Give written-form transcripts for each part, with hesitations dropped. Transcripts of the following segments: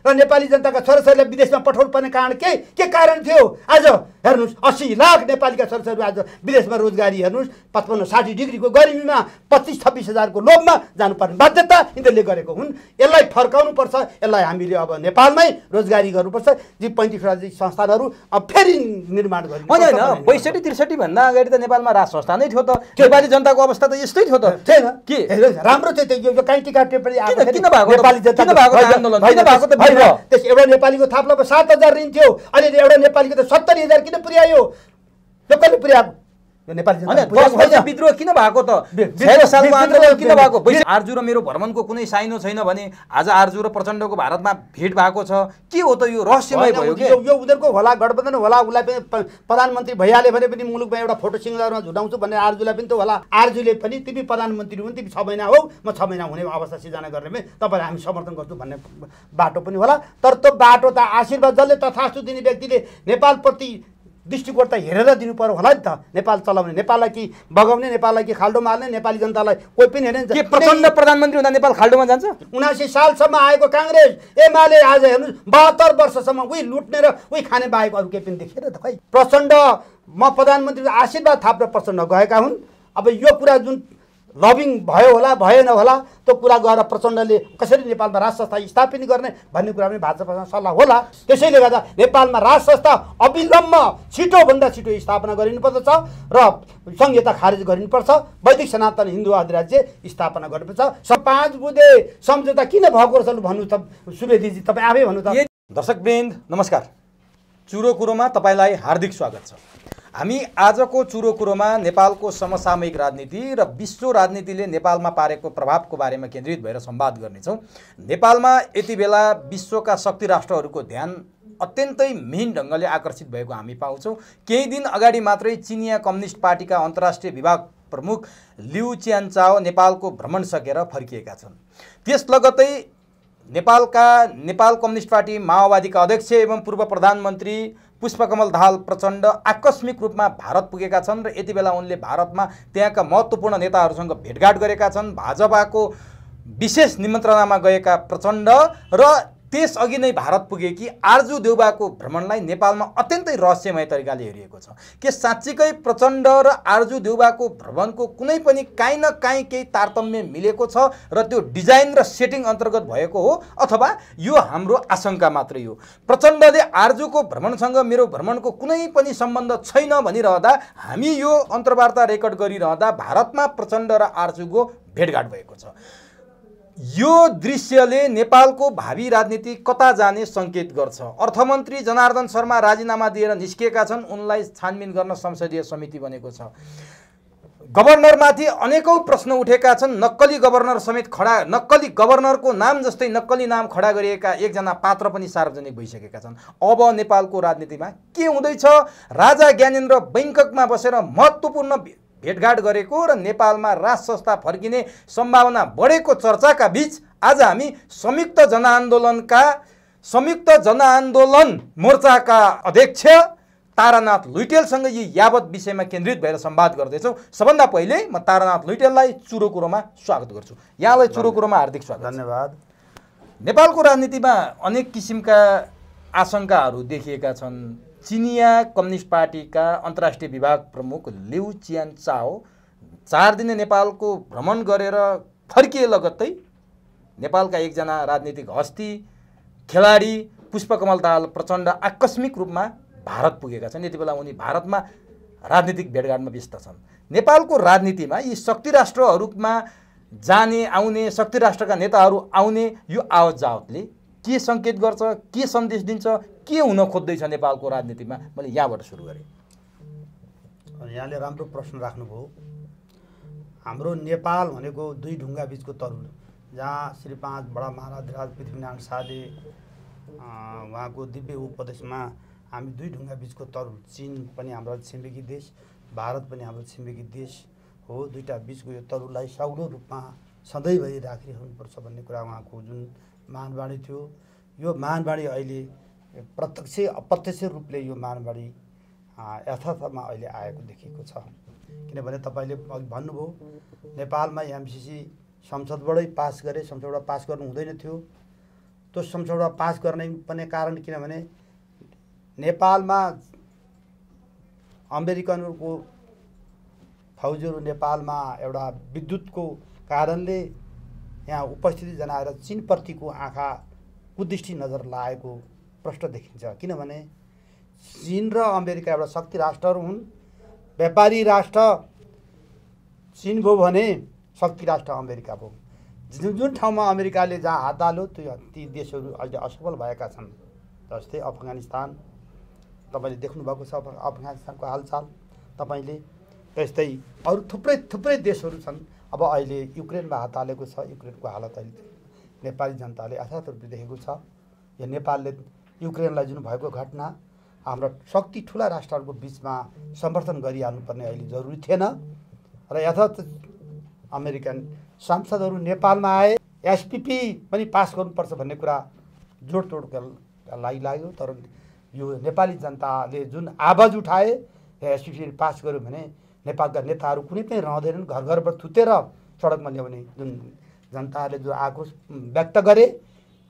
र नेपाली जनताका छोराछोरीलाई विदेशमा पठाउनु पर्ने कारण के कारण थियो? आज हेर्नुहोस् 80 लाख नेपालीका छोराछोरीहरू आज विदेशमा रोजगारी हेर्नुहोस् 55-60 डिग्रीको गर्मीमा 25-26 हजारको लोभमा जानुपर्ने बाध्यता यिनीहरूले गरेको हुन्। यसलाई फर्काउनु पर्छ। यसलाई हामीले अब नेपालमै रोजगारी गर्नुपर्छ। जी 35 राज्य संस्थानहरू अब फेरि निर्माण गर्नु होइन 62-63 भन्दा अगाडि त नेपालमा राज संस्था नै थियो त। नेपाली जनताको अवस्था त यस्तै थियो त। थिएन के राम्रो थियो त्यो यो काहीँ टिका टिप्पणी किन भएको नेपाली जनता किन भएको आन्दोलन किन भएको त त्यस एउटा नेपालीको थाप्लोमा 7,000 ऋण थियो। अहिले एउटा नेपालीको त 70,000 किन पुर्यायो? यो कसले पुर्याएको? नेपाली जनता विद्रोह किन भएको त? 6 सालको आन्दोलन किन भएको? आरजु र मेरो भ्रमणको कुनै साइनो छैन भने आज आरजु र प्रचण्डको भारतमा भेट भएको छ। के हो त यो? रहस्यमय भयो के? यो उनीहरूको होला गठबन्धन होला। उसलाई पनि प्रधानमन्त्री भइहाल्यो भने पनि मुलुकमा एउटा फोटो सिङ्गलारमा झुटाउँछु भन्ने आरजुलाई पनि त होला। आरजुले पनि तिमी प्रधानमन्त्री हुन्, तिमी 6 महिना हौ, म 6 महिना हुने अवस्था सिर्जना गर्ने तपाईँ हामी समर्थन गर्छु भन्ने बाटो पनि होला। तर त्यो बाटो त आशीर्वाद जसले तथास्तु दिने व्यक्तिले नेपालप्रति दृष्टिकोण त हेरेर दिनु पर्यो होला नि त। नेपाल चलाउने, नेपाललाई कि बगाउने, नेपाललाई कि खाल्डोमा हाल्ने, नेपाली जनतालाई कोही पनि हेरेन। के प्रचण्ड प्रधानमन्त्री हुँदा नेपाल खाल्डोमा जान्छ? 79 सालसम्म आएको काङ्ग्रेस एमाले आज हेर्नुहोस् 72 वर्षसम्म उही लुट्ने र उही खाने बाहेक अरू केही पनि देखेर त खै। प्रचण्ड म प्रधानमन्त्री आशीर्वाद थापेर प्रचण्ड गएका हुन्। अब यो कुरा जुन लबिङ भयो होला भएन होला त्यो कुरा गएर प्रचण्डले कसरी नेपालमा राज संस्था स्थापित गर्ने भन्ने कुरा पनि भाजपासँग सल्लाह होला। त्यसैले गर्दा नेपालमा राज संस्था अविलम्ब छिटोभन्दा छिटो स्थापना गरिनुपर्दछ र संहिता खारेज गरिनुपर्छ। वैदिक सनातन हिन्दू अधिराज्य स्थापना गर्नुपर्छ। 5 बुँदे सम्झौता किन भएको रहेछ भन्नु त सुवेदीजी, तपाईँ आफै भन्नु त। दर्शकवृन्द नमस्कार, चुरो कुरोमा तपाईँलाई हार्दिक स्वागत छ। हामी आजको चुरो कुरोमा नेपालको समसामयिक राजनीति र विश्व राजनीतिले नेपालमा पारेको प्रभावको बारेमा केन्द्रित भएर संवाद गर्नेछौँ। नेपालमा यति बेला विश्वका शक्ति राष्ट्रहरूको ध्यान अत्यन्तै मिहिन ढङ्गले आकर्षित भएको हामी पाउँछौँ। केही दिन अगाडि मात्रै चिनिया कम्युनिस्ट पार्टीका अन्तर्राष्ट्रिय विभाग प्रमुख लिउ च्यान्चाओ नेपालको भ्रमण सकेर फर्किएका छन्। त्यस लगत्तै नेपाल कम्युनिस्ट पार्टी माओवादीका अध्यक्ष एवं पूर्व प्रधानमन्त्री पुष्पकमल दाहाल प्रचण्ड आकस्मिक रूपमा भारत पुगेका छन् र यति बेला उनले भारतमा त्यहाँका महत्त्वपूर्ण नेताहरूसँग भेटघाट गरेका छन्। भाजपाको विशेष निमन्त्रणामा गएका प्रचण्ड र त्यसअघि नै भारत पुगेकी आरजु देउबाको भ्रमणलाई नेपालमा अत्यन्तै रहस्यमय तरिकाले हेरिएको छ। के साँच्चीकै प्रचण्ड र आरजु देउबाको भ्रमणको कुनै पनि काहीँ न काहीँ केही तारतम्य मिलेको छ र त्यो डिजाइन र सेटिङ अन्तर्गत भएको हो अथवा यो हाम्रो आशंका मात्रै हो? प्रचण्डले आरजुको भ्रमणसँग मेरो भ्रमणको कुनै पनि सम्बन्ध छैन भनिरहँदा हामी यो अन्तर्वार्ता रेकर्ड गरिरहँदा भारतमा प्रचण्ड र आरजुको भेटघाट भएको छ। यो दृश्यले नेपालको भावी राजनीति कता जाने सङ्केत गर्छ। अर्थमन्त्री जनार्दन शर्मा राजीनामा दिएर निस्किएका छन्। उनलाई छानबिन गर्न संसदीय समिति बनेको छ। गभर्नरमाथि अनेकौं प्रश्न उठेका छन्। नक्कली गभर्नर समेत नक्कली गभर्नरको नाम जस्तै नक्कली नाम खडा गरिएका एकजना पात्र पनि सार्वजनिक भइसकेका छन्। अब नेपालको राजनीतिमा के हुँदैछ? राजा ज्ञानेन्द्र बैङ्ककमा बसेर महत्त्वपूर्ण भेटघाट गरेको र नेपालमा राज संस्था फर्किने सम्भावना बढेको चर्चाका बीच आज हामी संयुक्त जनआन्दोलन मोर्चाका अध्यक्ष तारानाथ लुइटेलसँग यी यावत विषयमा केन्द्रित भएर संवाद गर्दैछौँ। सबभन्दा पहिले म तारानाथ लुइटेललाई चुरो कुरोमा स्वागत गर्छु। यहाँलाई चुरो कुरोमा हार्दिक स्वागत। धन्यवाद। नेपालको राजनीतिमा अनेक किसिमका आशंकाहरू देखिएका छन्। चिनिया कम्युनिस्ट पार्टीका अन्तर्राष्ट्रिय विभाग प्रमुख लिउ च्यान्चाओ 4 दिने नेपालको भ्रमण गरेर फर्किए लगत्तै नेपालका एकजना राजनीतिक हस्ती खेलाडी पुष्पकमल दाहाल प्रचण्ड आकस्मिक रूपमा भारत पुगेका छन्। यति बेला उनी भारतमा राजनीतिक भेटघाटमा व्यस्त छन्। नेपालको राजनीतिमा यी शक्ति राष्ट्रहरूमा जाने आउने शक्ति राष्ट्रका नेताहरू आउने यो आवत जावतले के सङ्केत गर्छ, के सन्देश दिन्छ, के हुन खोज्दैछ नेपालको राजनीतिमा? मैले यहाँबाट सुरु गरेँ। यहाँले राम्रो प्रश्न राख्नुभयो। हाम्रो नेपाल भनेको दुई ढुङ्गा बिचको तरुल, जहाँ श्री 5 बडा महाराज पृथ्वीनारायण शाहले उहाँको दिव्य उपदेशमा हामी दुई ढुङ्गा बिचको तरुल, चीन पनि हाम्रो छिमेकी देश, भारत पनि हाम्रो छिमेकी देश हो, दुईटा बिचको यो तरुललाई सौलो रूपमा सधैँभरि राखिरहनुपर्छ भन्ने कुरा उहाँको जुन महानवाणी थियो, यो महानवाणी अहिले प्रत्यक्ष अप्रत्यक्ष रूपले यो महानवाणी यथार्थमा अहिले आएको देखिएको छ। किनभने तपाईँले भन्नुभयो नेपालमा एमसीसी संसदबाटै पास गरे, संसदबाट पास गर्नु हुँदैन थियो। त्यो संसदमा पास गर्ने पर्ने कारण किनभने नेपालमा अमेरिकनहरूको फौजीहरू नेपालमा एउटा विद्युतको कारणले यहाँ उपस्थिति जनाएर चीनप्रतिको आँखा कुदृष्टि नजर लागेको प्रश्न देखिन्छ। किनभने चीन र अमेरिका एउटा शक्ति राष्ट्रहरू हुन्। व्यापारी राष्ट्र चीन भयो भने शक्ति राष्ट्र अमेरिका भयो। जुन जुन ठाउँमा अमेरिकाले जहाँ हात हाल्यो ती देशहरू अहिले असफल भएका छन्। जस्तै अफगानिस्तान तपाईँले देख्नुभएको छ, अफगानिस्तानको हालचाल तपाईँले। त्यस्तै अरू थुप्रै देशहरू छन्। अब अहिले युक्रेनमा हात हालेको छ। युक्रेनको हालत अहिले नेपाली जनताले यथार्थ रूपले देखेको छ। यो नेपालले युक्रेनलाई जुन भएको घटना हाम्रा शक्ति ठुला राष्ट्रहरूको बिचमा समर्थन गरिहाल्नुपर्ने अहिले जरुरी थिएन र यथार्थ अमेरिकन सांसदहरू नेपालमा आए। एसपीपी पनि पास गर्नुपर्छ भन्ने कुरा जोडतोडका लागि लाग्यो। तर यो नेपाली जनताले जुन आवाज उठाए एसपीपी पास गर्यो भने नेपालका नेताहरू कुनै पनि रहँदैनन्। घर घरबाट थुतेर सडकमा ल्याउने जुन जनताहरूले जो आक्रोश व्यक्त गरे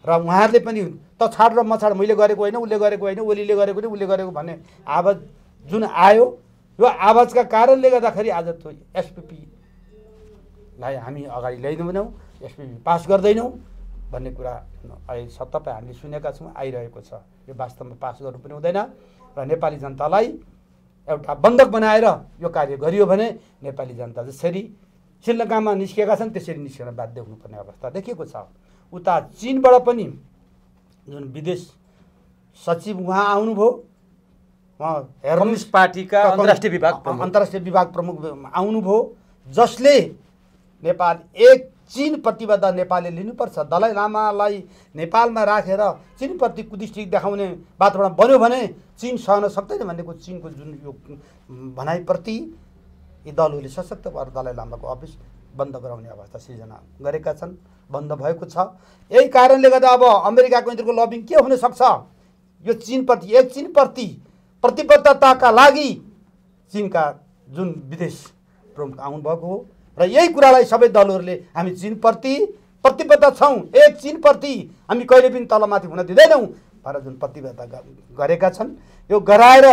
र उहाँहरूले पनि त छाड र मछाड मैले गरेको होइन, उसले गरेको होइन, ओलीले गरेको होइन, उसले गरेको भन्ने आवाज जुन आयो, यो आवाजका कारणले गर्दाखेरि आज त्यो एसपीपीलाई हामी अगाडि ल्याइदिँदैनौँ, एसपीपी पास गर्दैनौँ भन्ने कुरा अहिले तपाईँ हामीले सुनेका छौँ, आइरहेको छ। यो वास्तवमा पास गर्नु पनि हुँदैन र नेपाली जनतालाई एउटा बन्धक बनाएर यो कार्य गरियो भने नेपाली जनता जसरी श्रीलङ्कामा निस्किएका छन् त्यसरी निस्किन बाध्य हुनुपर्ने अवस्था देखिएको छ। उता चीनबाट पनि जुन विदेश सचिव उहाँ आउनुभयो, उहाँ कम्युनिस्ट पार्टीका अन्तर्राष्ट्रिय विभाग प्रमुख आउनुभयो, जसले नेपाल एक चीन प्रतिबद्धता नेपालले लिनुपर्छ। दलाई लामालाई नेपालमा राखेर चीनप्रति कुदृष्टि देखाउने वातावरण बन्यो भने चीन सहन सक्दैन भन्नेको चीनको जुन यो भनाइप्रति यी दलहरूले सशक्त भएर दलाई लामाको अफिस बन्द गराउने अवस्था सिर्जना गरेका छन्, बन्द भएको छ। यही कारणले गर्दा अब अमेरिकाको यिनीहरूको लबिङ के हुन सक्छ? यो चीनप्रति एक चीनप्रति प्रतिबद्धताका लागि चीनका जुन विदेश प्रमुख आउनुभएको हो र यही कुरालाई सबै दलहरूले हामी चीनप्रति प्रतिबद्ध छौँ, एक चीनप्रति हामी कहिले पनि तलमाथि हुन दिँदैनौँ भनेर जुन प्रतिबद्धता गरेका छन्, यो गराएर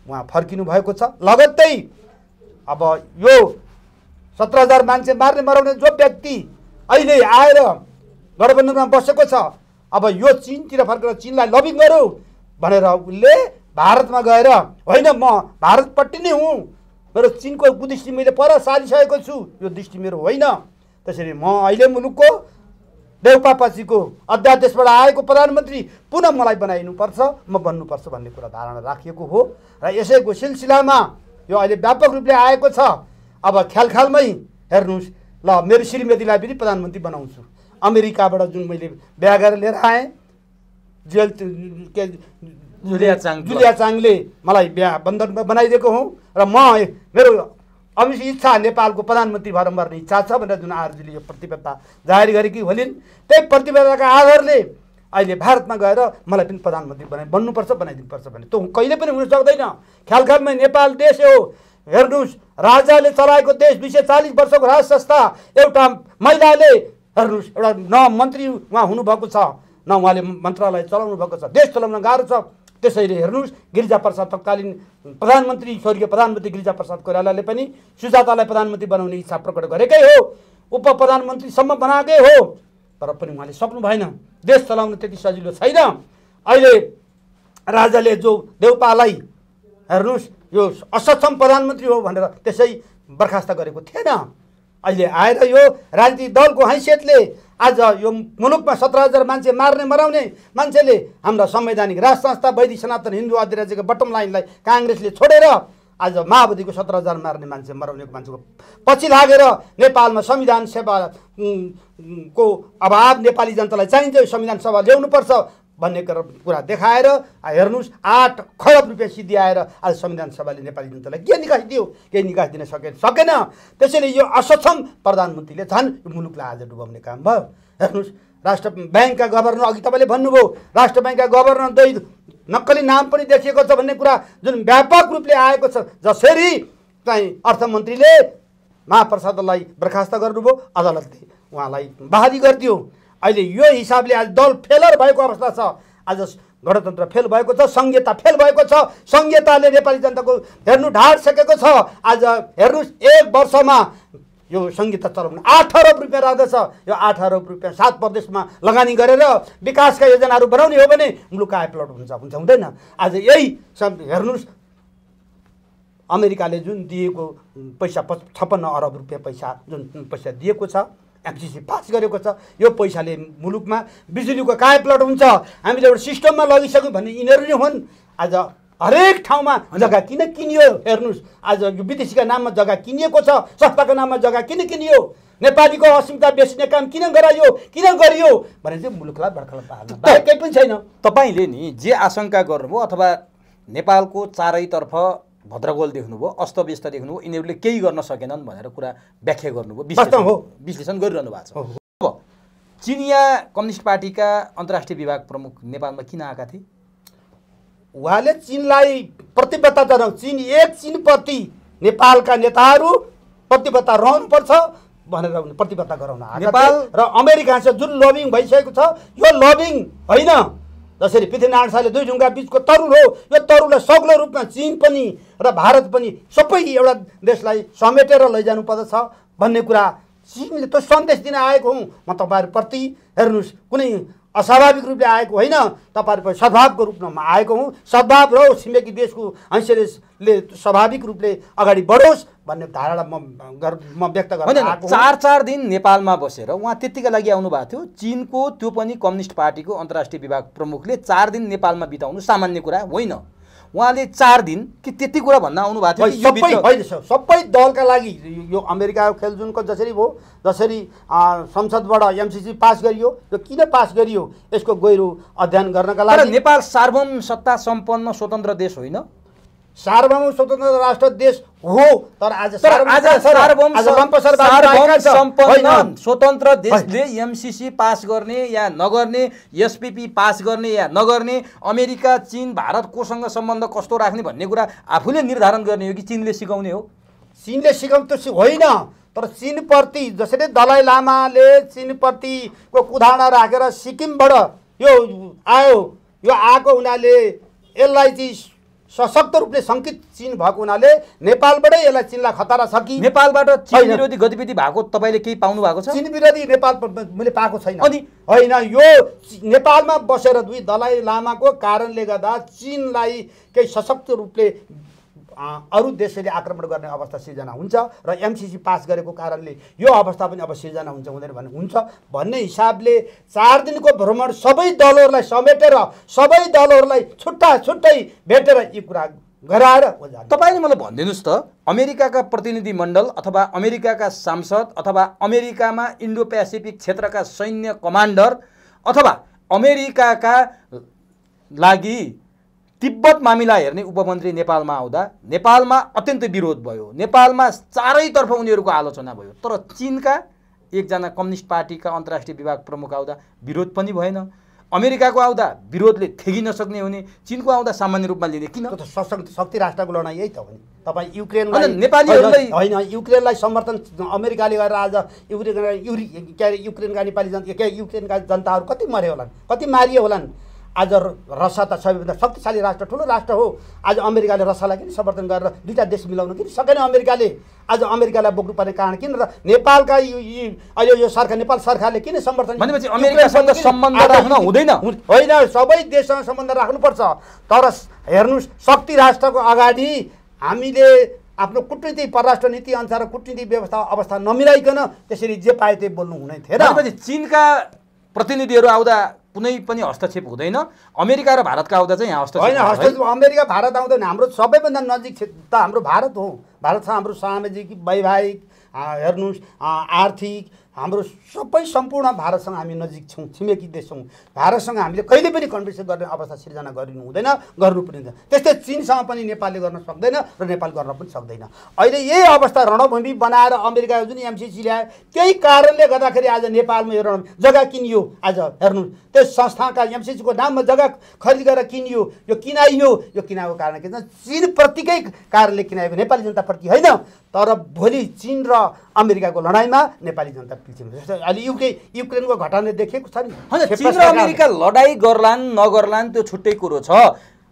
उहाँ फर्किनु भएको छ। लगत्तै अब यो 17,000 मान्छे मार्ने मराउने जो व्यक्ति अहिले आएर गठबन्धनमा बसेको छ, अब यो चीनतिर फर्केर चीनलाई लबिङ गरौँ भनेर उसले भारतमा गएर होइन म भारतपट्टि नै हुँ, मेरो चीनको कुदृष्टि मैले पर सारिसकेको छु, यो दृष्टि मेरो होइन, त्यसरी म अहिले मुलुकको देउपापछिको अध्यादेशबाट आएको प्रधानमन्त्री पुनः मलाई बनाइनुपर्छ, म बन्नुपर्छ भन्ने कुरा धारणा राखिएको हो र यसैको सिलसिलामा यो अहिले व्यापक रूपले आएको छ। अब ख्यालखालमै हेर्नुहोस्, ल मेरो श्रीमतीलाई पनि प्रधानमन्त्री बनाउँछु। अमेरिकाबाट जुन मैले बिहा गरेर लिएर आएँ, जुलिया चाङले मलाई बिहा बन्धनमा बनाइदिएको हुँ र म मेरो अवश्य इच्छा नेपालको प्रधानमन्त्री भएर मर्ने इच्छा छ भनेर जुन आरजुले यो प्रतिबद्धता जाहेर गरेकी होलिन्, त्यही प्रतिबद्धताका आधारले अहिले भारतमा गएर मलाई पनि प्रधानमन्त्री बन्नुपर्छ, बनाइदिनुपर्छ भने त्यो कहिले पनि हुन सक्दैन। ख्यालखालमै नेपाल देश हो, हेर्नुहोस् राजाले चलाएको देश, 240 वर्षको राज संस्था, एउटा महिलाले हेर्नुहोस् एउटा न मन्त्री उहाँ हुनुभएको छ न उहाँले मन्त्रालय चलाउनु भएको छ, देश चलाउन गाह्रो छ। त्यसैले हेर्नुहोस् गिरिजाप्रसाद तत्कालीन प्रधानमन्त्री स्वर्गीय प्रधानमन्त्री गिरिजाप्रसाद कोइरालाले पनि सुजातालाई प्रधानमन्त्री बनाउने इच्छा प्रकट गरेकै हो, उप प्रधानमन्त्रीसम्म बनाएकै हो, तर पनि उहाँले सक्नु भएन। देश चलाउन त्यति सजिलो छैन। अहिले राजाले जो देउपालाई हेर्नुहोस् यो असक्षम प्रधानमन्त्री हो भनेर त्यसै बर्खास्त गरेको थिएन। अहिले आएर यो राजनीतिक दलको हैसियतले आज यो मुलुकमा 17,000 मान्छे मार्ने मराउने मान्छेले हाम्रा संवैधानिक राज संस्था वैदिक सनातन हिन्दू अधिराज्यको बटम लाइनलाई काङ्ग्रेसले छोडेर आज माओवादीको 17,000 मार्ने मान्छे मराउनेको मान्छेको पछि लागेर नेपालमा संविधान सेवा को अभाव नेपाली जनतालाई चाहिन्छ, संविधान सभा ल्याउनुपर्छ भन्ने कुरा देखाएर हेर्नुहोस् 8 खरब रुपियाँ सिद्ध्याएर आज संविधान सभाले नेपाली जनतालाई के निकास दियो? केही निकास दिन सकेन। त्यसैले यो असक्षम प्रधानमन्त्रीले झन् यो मुलुकलाई आज डुबाउने काम भयो। हेर्नुहोस् राष्ट्र ब्याङ्कका गभर्नर, अघि तपाईँले भन्नुभयो राष्ट्र ब्याङ्कका गभर्नर दुई नक्कली नाम पनि देखिएको छ भन्ने कुरा जुन व्यापक रूपले आएको छ। जसरी चाहिँ अर्थमन्त्रीले महाप्रसादलाई बर्खास्त गर्नुभयो, अदालतले उहाँलाई बहाली गरिदियो। अहिले यो हिसाबले आज दल फेलर भएको अवस्था छ। आज गणतन्त्र फेल भएको छ, संहिता फेल भएको छ। संहिताले नेपाली जनताको हेर्नु ढाडिसकेको छ। आज हेर्नुहोस्, 1 वर्षमा यो संहिता चलाउनु 8 अरब रुपियाँ लाग्दछ। यो 8 अरब रुपियाँ 7 प्रदेशमा लगानी गरेर विकासका योजनाहरू बनाउने हो भने मुलुक आइप्लट हुन्छ हुँदैन। आज यही हेर्नुहोस्, अमेरिकाले जुन दिएको पैसा 56 अरब रुपियाँ पैसा जुन पैसा दिएको छ, एमसिसी पास गरेको छ, यो पैसाले मुलुकमा बिजुलीको कायाप्लट हुन्छ। हामीले एउटा सिस्टममा लगिसक्यौँ भने यिनीहरू नै हुन्। आज हरेक ठाउँमा जग्गा किन किनियो हेर्नुहोस्, आज यो विदेशीका नाममा जग्गा किनिएको छ, संस्थाको नाममा जग्गा किन किनियो, नेपालीको अस्मिता बेच्ने काम किन गरियो भने चाहिँ मुलुकलाई बर्खालाई पार्न बाहेक केही पनि छैन। तपाईँले नि जे आशंका गर्नुभयो अथवा नेपालको चारैतर्फ भद्रगोल देख्नुभयो, अस्तव्यस्त देख्नुभयो, यिनीहरूले केही गर्न सकेनन् भनेर कुरा व्याख्या गर्नुभयो, विश्लेषण गरिरहनु भएको छ। अब चिनिया कम्युनिस्ट पार्टीका अन्तर्राष्ट्रिय विभाग प्रमुख नेपालमा किन आएका थिए? उहाँले चीनलाई प्रतिबद्धता जनाउ, चीनप्रति नेपालका नेताहरू प्रतिबद्धता रहनुपर्छ भनेर प्रतिबद्धता गराउन नेपाल र अमेरिकासँग जुन लबिङ भइसकेको छ, यो लबिङ होइन। जसरी पृथ्वीनारायण शाहले 2 ढुङ्गा बीचको तरुल हो, यो तरुललाई सग्लो रूपमा चीन पनि र भारत पनि सबै एउटा देशलाई समेटेर लैजानु पर्दछ भन्ने कुरा चीनले त सन्देश दिन आएको हुँ। म तपाईँहरूप्रति हेर्नुहोस्, कुनै अस्वाभाविक रूपले आएको होइन, तपाईँहरू सद्भावको रूपमा आएको हुँ। सद्भाव र छिमेकी देशको हैसियतले स्वाभाविक रूपले अगाडि बढोस् भन्ने धारणा म व्यक्त गर्न आएको हुँ। 4 दिन नेपालमा बसेर उहाँ त्यतिका लागि आउनु भएको थियो। चीनको त्यो पनि कम्युनिस्ट पार्टीको अन्तर्राष्ट्रिय विभाग प्रमुखले 4 दिन नेपालमा बिताउनु सामान्य कुरा होइन। उहाँले 4 दिन कि त्यति कुरा भन्न आउनु भएको थियो। सबै दलका लागि यो अमेरिकाको खेलजुनको जसरी भयो, जसरी संसदबाट एमसिसी पास गरियो, यो किन पास गरियो यसको गहिरो अध्ययन गर्नका लागि। नेपाल सार्वभौम सत्ता सम्पन्न स्वतन्त्र देश होइन, सार्वभौम स्वतन्त्र राष्ट्र देश हो, तर आज सार्वभौम सम्पन्न स्वतन्त्र देशले एमसिसी पास गर्ने या नगर्ने, एसपीपी पास गर्ने या नगर्ने, अमेरिका चीन भारत कोसँग सम्बन्ध कस्तो राख्ने भन्ने कुरा आफूले निर्धारण गर्ने हो कि चीनले सिकाउने हो? चीनले सिकाउनु त होइन, तर चीनप्रति जसरी दलाई लामाले चीनप्रतिको उदाहरण राखेर सिक्किमबाट यो आयो, यो आएको हुनाले यसलाई चाहिँ सशक्त रूपले सङ्कित चीन भएको हुनाले नेपालबाटै यसलाई चीनलाई खतरा छ कि नेपालबाट चीन विरोधी गतिविधि भएको तपाईँले केही पाउनु भएको छ? चीन विरोधी नेपाल मैले पाएको छैन। अनि होइन, यो नेपालमा बसेर 2 दलाई लामाको कारणले गर्दा चीनलाई केही सशक्त रूपले अरू देशले आक्रमण गर्ने अवस्था सिर्जना हुन्छ र एमसिसी पास गरेको कारणले यो अवस्था पनि अब सिर्जना हुन्छ हुँदैन भने हुन्छ भन्ने हिसाबले 4 दिनको भ्रमण सबै दलहरूलाई समेटेर सबै दलहरूलाई छुट्टा छुट्टै भेटेर यी कुरा गराएर तपाईँले मलाई भनिदिनुहोस् त, अमेरिकाका प्रतिनिधि मण्डल अथवा अमेरिकाका सांसद अथवा अमेरिकामा इन्डो पेसिफिक क्षेत्रका सैन्य कमान्डर अथवा अमेरिकाका लागि तिब्बत मामिला हेर्ने उपमन्त्री नेपालमा आउँदा नेपालमा अत्यन्तै विरोध भयो, नेपालमा चारैतर्फ उनीहरूको आलोचना भयो। तर चीनका एकजना कम्युनिस्ट पार्टीका अन्तर्राष्ट्रिय विभाग प्रमुख आउँदा विरोध पनि भएन। अमेरिकाको आउँदा विरोधले थेगी नसक्ने हुने, चीनको आउँदा सामान्य रूपमा लिने किन? शक्ति राष्ट्रको लडाइँ यही त हो नि। तपाईँ युक्रेनलाई नेपालीहरूलाई होइन, युक्रेनलाई समर्थन अमेरिकाले गरेर आज युक्रेनका नेपाली जनता युक्रेनका जनताहरू कति मरे होलान्, कति मारिए होलान्। आज रसिया त सबैभन्दा शक्तिशाली राष्ट्र, ठुलो राष्ट्र हो। आज अमेरिकाले रसियालाई किन समर्थन गरेर 2टा देश मिलाउन किन सकेन अमेरिकाले? आज अमेरिकालाई बोक्नुपर्ने कारण किन र नेपालका अहिले यो सरकार नेपाल सरकारले किन समर्थन? भनेपछि अमेरिकासँग सम्बन्ध राख्न हुँदैन? होइन, सबै देशसँग सम्बन्ध राख्नुपर्छ। तर हेर्नुहोस्, शक्ति राष्ट्रको अगाडि हामीले आफ्नो कूटनीति परराष्ट्र नीति अनुसार कूटनीति व्यवस्था अवस्था नमिलाइकन त्यसरी जे पाए त्यही बोल्नु हुने थिएन। भनेपछि चीनका प्रतिनिधिहरू आउँदा कुनै पनि हस्तक्षेप हुँदैन, अमेरिका र भारतका आउँदा चाहिँ यहाँ हस्तक्षेप होइन। हस्तक्षेप अमेरिका भारत आउँदैन, हाम्रो सबैभन्दा नजिक त हाम्रो भारत हो। भारतसँग हाम्रो सामाजिक वैवाहिक हेर्नुहोस् आर्थिक हाम्रो सबै सम्पूर्ण भारतसँग हामी नजिक छौँ, छिमेकी देश छौँ। भारतसँग हामीले कहिले पनि कन्भर्सेसन गर्ने अवस्था सिर्जना गरिनु हुँदैन, गर्नु पनि हुँदैन। त्यस्तै चीनसँग पनि नेपालले गर्न सक्दैन र नेपाल गर्न पनि सक्दैन। अहिले यही अवस्था रणभूमि बनाएर अमेरिका जुन एमसिसी ल्यायो त्यही कारणले गर्दाखेरि आज नेपालमा यो जग्गा किनियो। आज हेर्नुहोस्, त्यस संस्थाका एमसिसीको नाममा जग्गा खरिद गरेर किनियो। यो किनाइयो, यो किनाएको कारण के छ? चीनप्रतिकै कारणले किनाएको, नेपाली जनताप्रति होइन। तर भोलि चीन र अमेरिकाको लडाइँमा नेपाली जनता किसिमको अहिले युक्रेनको घटनाले देखेको छ नि। होइन, चीन र अमेरिका लडाई गर्लान् नगर्लान् त्यो छुट्टै कुरो छ।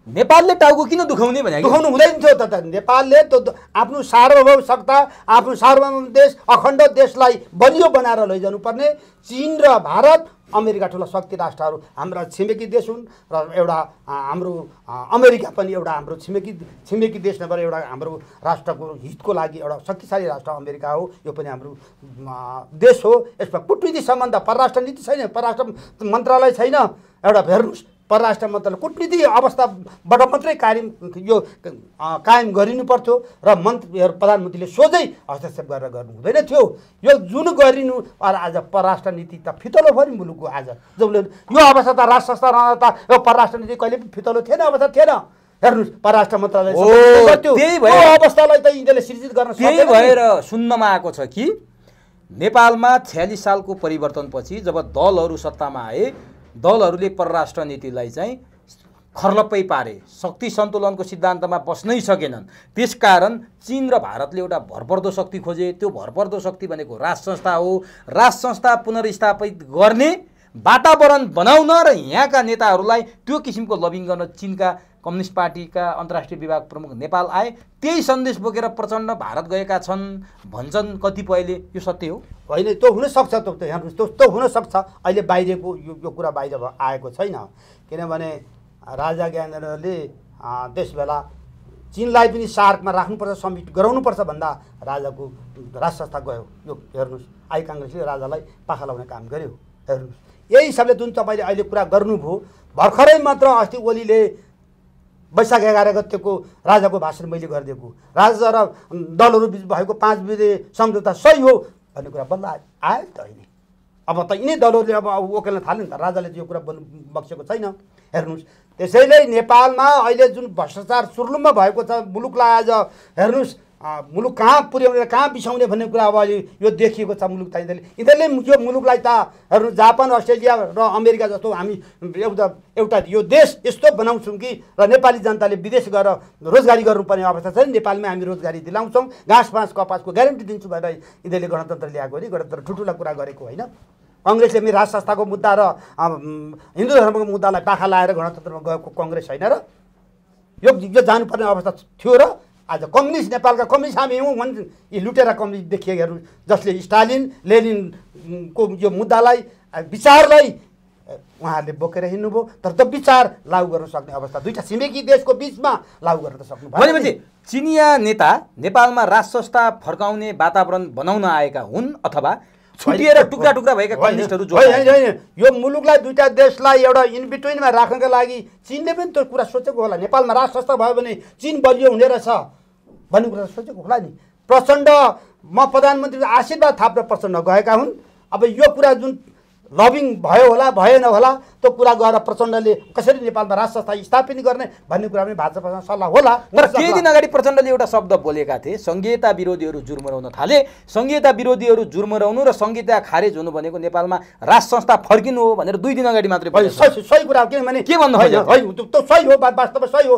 नेपालले टाउको किन दुखाउने भने दुखाउनु हुँदैन थियो त। नेपालले त आफ्नो सार्वभौम सत्ता, आफ्नो सार्वभौम देश, अखण्ड देशलाई बलियो बनाएर लैजानु पर्ने। चीन र भारत अमेरिका ठुला शक्ति राष्ट्रहरू हाम्रा छिमेकी देश हुन् र एउटा हाम्रो अमेरिका पनि एउटा हाम्रो छिमेकी देश नभएर एउटा हाम्रो राष्ट्रको हितको लागि एउटा शक्तिशाली राष्ट्र अमेरिका हो। यो पनि हाम्रो देश हो। यसमा कूटनीतिक सम्बन्ध, परराष्ट्र नीति छैन, परराष्ट्र मन्त्रालय छैन। एउटा हेर्नुहोस्, परराष्ट्र मन्त्रालय कूटनीतिक अवस्थाबाट मात्रै कायम गरिनु पर्थ्यो र प्रधानमन्त्रीले सोझै हस्तक्षेप गरेर गर्नु हुँदैन थियो। यो जुन गरिनु आज परराष्ट्र नीति त फितलो भयो नि मुलुकको। आज जसले यो अवस्था त राष्ट्र संस्था रहँदा त यो परराष्ट्र नीति कहिले पनि फितलो थिएन, अवस्था थिएन। हेर्नुहोस्, परराष्ट्र मन्त्रालय अवस्थालाई त यिनीहरूले सृजित गर्न त्यही भएर सुन्नमा आएको छ कि नेपालमा 46 सालको परिवर्तनपछि जब दलहरू सत्तामा आए, दलहरूले परराष्ट्र नीतिलाई चाहिँ खर्लप्पै पारे, शक्ति सन्तुलनको सिद्धान्तमा बस्नै सकेनन्। त्यसकारण चीन र भारतले एउटा भरपर्दो शक्ति खोजे। त्यो भरपर्दो शक्ति भनेको राष्ट्र संस्था हो। राष्ट्र संस्था पुनर्स्थापित गर्ने वातावरण बनाउन र यहाँका नेताहरूलाई त्यो किसिमको लबिङ गर्न चीनका कम्युनिस्ट पार्टीका अन्तर्राष्ट्रिय विभाग प्रमुख नेपाल आए। त्यही सन्देश बोकेर प्रचण्ड भारत गएका छन् भन्छन् कतिपयले। यो सत्य हो? होइन, त्यो हुनसक्छ। त्यो हुनसक्छ। अहिले बाहिरको यो कुरा बाहिर आएको छैन। किनभने राजा ज्ञानेन्द्रले त्यस बेला चीनलाई पनि सार्कमा राख्नुपर्छ, समिट गराउनुपर्छ भन्दा राजाको राष्ट्र संस्था गयो। यो हेर्नुहोस्, आई काङ्ग्रेसले राजालाई पाखा लाउने काम गर्यो। हेर्नुहोस्, यही हिसाबले जुन तपाईँले अहिले कुरा गर्नुभयो, भर्खरै मात्र अस्ति ओलीले वैशाख 11 गतेको राजाको भाषण मैले गरिदिएको, राजा र दलहरू बिच भएको 5 बुँदे सम्झौता सही हो भन्ने कुरा बल्ल आयो त अहिले। अब त यिनै दलहरूले अब वकाल्न थाल्यो नि त। राजाले यो कुरा बोल्नु बक्सेको छैन। हेर्नुहोस्, त्यसैले नेपालमा अहिले जुन भ्रष्टाचार सुर्लुममा भएको छ मुलुकलाई आज हेर्नुहोस्, मुलुक कहाँ पुर्याउने कहाँ बिसाउने भन्ने कुरा अब अहिले यो देखिएको छ। मुलुक त यिनीहरूले यो मुलुकलाई त हेर्नु, जापान, अस्ट्रेलिया र अमेरिका जस्तो हामी एउटा यो देश यस्तो बनाउँछौँ कि र नेपाली जनताले विदेश गएर रोजगारी गर्नुपर्ने अवस्था छ। नेपालमै हामी रोजगारी दिलाउँछौँ, घाँस बाँस कपासको ग्यारेन्टी दिन्छु भनेर यिनीहरूले गणतन्त्र ल्याएको नि। गणतन्त्र ठुल्ठुला कुरा गरेको होइन। कङ्ग्रेसले पनि राष्ट्र संस्थाको मुद्दा र हिन्दू धर्मको मुद्दालाई पाखा लाएर गणतन्त्रमा गएको कङ्ग्रेस होइन र? यो जानुपर्ने अवस्था थियो र? आज कम्युनिस्ट, नेपालका कम्युनिस्ट हामी हौँ भन् यी लुटेरा कम्युनिस्ट देखिए। हेर्नु, जसले स्टालिन लेनिनको यो मुद्दालाई विचारलाई उहाँहरूले बोकेर हिँड्नुभयो, तर त्यो विचार लागू गर्न सक्ने अवस्था दुईटा छिमेकी देशको बिचमा लागू गर्न त सक्नु भएन। भनेपछि चिनिया नेता नेपालमा राष्ट्र संस्था फर्काउने वातावरण बनाउन आएका हुन् अथवा छुटिएर टुक्रा टुक्रा भएका कम्युनिस्टहरू जो होइन, यो मुलुकलाई दुईटा देशलाई एउटा इन बिट्विनमा राख्नका लागि चीनले पनि त्यो कुरा सोचेको होला। नेपालमा राष्ट्र संस्था भयो भने चीन बलियो हुने रहेछ भन्ने कुरा सोचेको होला नि। प्रचण्ड म प्रधानमन्त्री आशीर्वाद थाप्न प्रचण्ड गएका हुन्। अब यो कुरा जुन लबिङ भयो होला भएन होला, त्यो कुरा गएर प्रचण्डले कसरी नेपालमा राष्ट्र संस्था स्थापित गर्ने भन्ने कुरा पनि भाजपासँग सल्लाह होला। तर केही दिन अगाडि प्रचण्डले एउटा शब्द बोलेका थिए, संघीयता विरोधीहरू जुर्मराउन थाले। संघीयता विरोधीहरू जुर्मराउनु र संघीयता खारेज हुनु भनेको नेपालमा राष्ट्र संस्था फर्किनु हो भनेर 2 दिन अगाडि मात्रै सही कुरा हो। किनभने के भन्नु होइन, त्यो सही हो, वास्तवमा सही हो।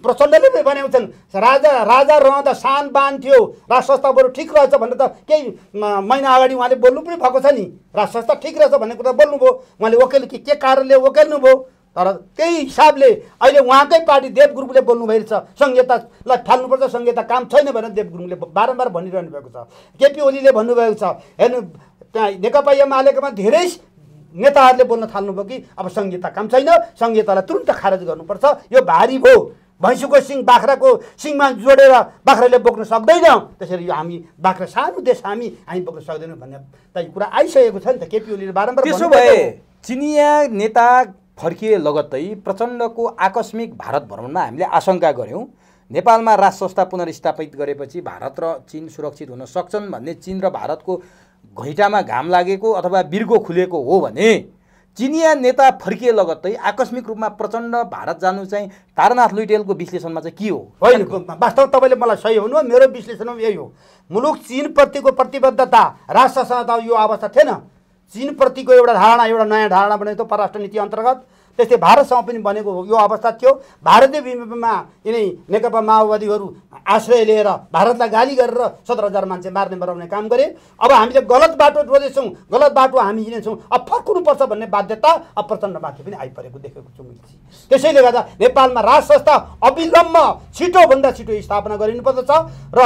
प्रचण्डले पनि भनेको छन् राजा रहँदा सान बान थियो, राष्ट्र संस्था बरु ठिक रहेछ भनेर त केही महिना अगाडि उहाँले बोल्नु पनि भएको छ नि। राष्ट्र संस्था ठिक रहेछ भन्ने कुरा बोल्नुभयो उहाँले। वकिल के कारणले वकाल्नुभयो, तर त्यही हिसाबले अहिले उहाँकै पार्टी देव गुरुङले बोल्नु भइरहेछ, संहितालाई फाल्नुपर्छ, संहिता काम छैन भनेर देव गुरुङले बारम्बार भनिरहनु भएको छ। केपी ओलीले भन्नुभएको छ। हेर्नु, त्यहाँ नेकपा एमालेकोमा धेरै नेताहरूले बोल्न थाल्नुभयो कि अब संहिता काम छैन, संहितालाई तुरन्त खारेज गर्नुपर्छ, यो भारी भयो, भैँसीको सिङ बाख्राको सिङमा जोडेर बाख्राले बोक्न सक्दैन, त्यसरी यो हामी बाख्रा सानो देश हामी बोक्न सक्दैनौँ भन्ने त कुरा आइसकेको छ नि त। केपी ओलीले बारम्बार त्यसो भए चिनिया नेता फर्किए लगत्तै प्रचण्डको आकस्मिक भारत भ्रमणमा हामीले आशंका गऱ्यौँ नेपालमा राष्ट्र संस्था पुनर्स्थापित गरेपछि भारत र चीन सुरक्षित हुन सक्छन् भन्ने। चीन र भारतको घैँटामा घाम लागेको अथवा बिर्गो खुलेको हो भने चिनिया नेता फर्किए लगत्तै आकस्मिक रूपमा प्रचण्ड भारत जानु चाहिँ तारानाथ लुइटेलको विश्लेषणमा चाहिँ के हो? होइन, वास्तव तपाईँले मलाई सही भन्नु, मेरो विश्लेषणमा यही हो। मुलुक चीनप्रतिको प्रतिबद्धता राष्ट्रसँग त यो अवस्था थिएन। चीनप्रतिको एउटा धारणा, एउटा नयाँ धारणा बनाएको परराष्ट्र नीति अन्तर्गत। त्यस्तै भारतसँग पनि बनेको यो अवस्था थियो। भारतीय भूमिमा यिनै नेकपा माओवादीहरू आश्रय लिएर भारतलाई गाली गरेर 17,000 मान्छे मार्ने मराउने काम गरे। अब हामीले गलत बाटो रोजेछौँ, गलत बाटो हामी हिँडेछौँ, अब फर्कुनुपर्छ भन्ने बाध्यता अब प्रचण्डमाथि पनि आइपरेको देखेको छु मैले। त्यसैले गर्दा नेपालमा राज संस्था अविलम्ब छिटोभन्दा छिटो स्थापना गरिनुपर्दछ र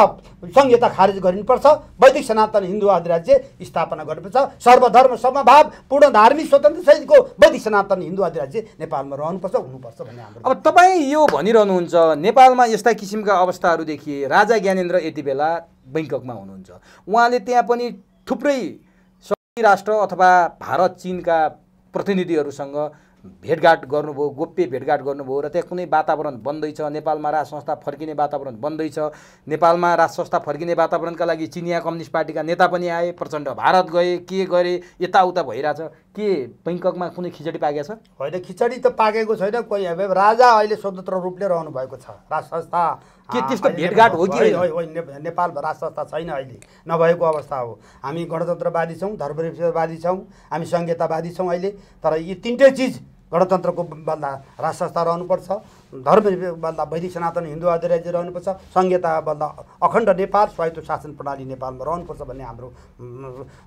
संहिता खारेज गरिनुपर्छ। वैदिक सनातन हिन्दू अधिराज्य स्थापना गर्नुपर्छ। सर्वधर्म समभाव पूर्ण धार्मिक स्वतन्त्र सहितको वैदिक सनातन हिन्दू अधिराज्य नेपालमा रहनुपर्छ, हुनुपर्छ भन्ने हाम्रो। अब तपाईँ यो भनिरहनुहुन्छ नेपालमा यस्ता किसिमका अवस्थाहरू देखिए। राजा ज्ञानेन्द्र यति बेला बैङ्ककमा हुनुहुन्छ, उहाँले त्यहाँ पनि थुप्रै संयुक्त राष्ट्र अथवा भारत चीनका प्रतिनिधिहरूसँग भेटघाट गर्नुभयो, गोप्य भेटघाट गर्नुभयो र त्यहाँ कुनै वातावरण बन्दैछ, नेपालमा राज संस्था फर्किने वातावरण बन्दैछ। नेपालमा राज संस्था फर्किने वातावरणका लागि चिनिया कम्युनिस्ट पार्टीका नेता पनि आए, प्रचण्ड भारत गए, के गरे, यताउता भइरहेछ। के बैङ्ककमा कुनै खिचडी पाकेको छ? होइन, खिचडी त पाकेको छैन। कोही अब राजा अहिले स्वतन्त्र रूपले रहनु भएको छ। राज संस्था के त्यस्तो भेटघाट हो कि नेपाल राज संस्था छैन, अहिले नभएको अवस्था हो। हामी गणतन्त्रवादी छौँ, धर्मनिरपेक्षवादी छौँ, हामी संहितावादी छौँ अहिले। तर यी तिनटै चिज गणतन्त्रको बदला राज संस्था रहनुपर्छ, धर्म बदला वैदिक सनातन हिन्दू अधिराज्य रहनुपर्छ, संहिता बदला अखण्ड नेपाल स्वायत्त शासन प्रणाली नेपालमा रहनुपर्छ भन्ने हाम्रो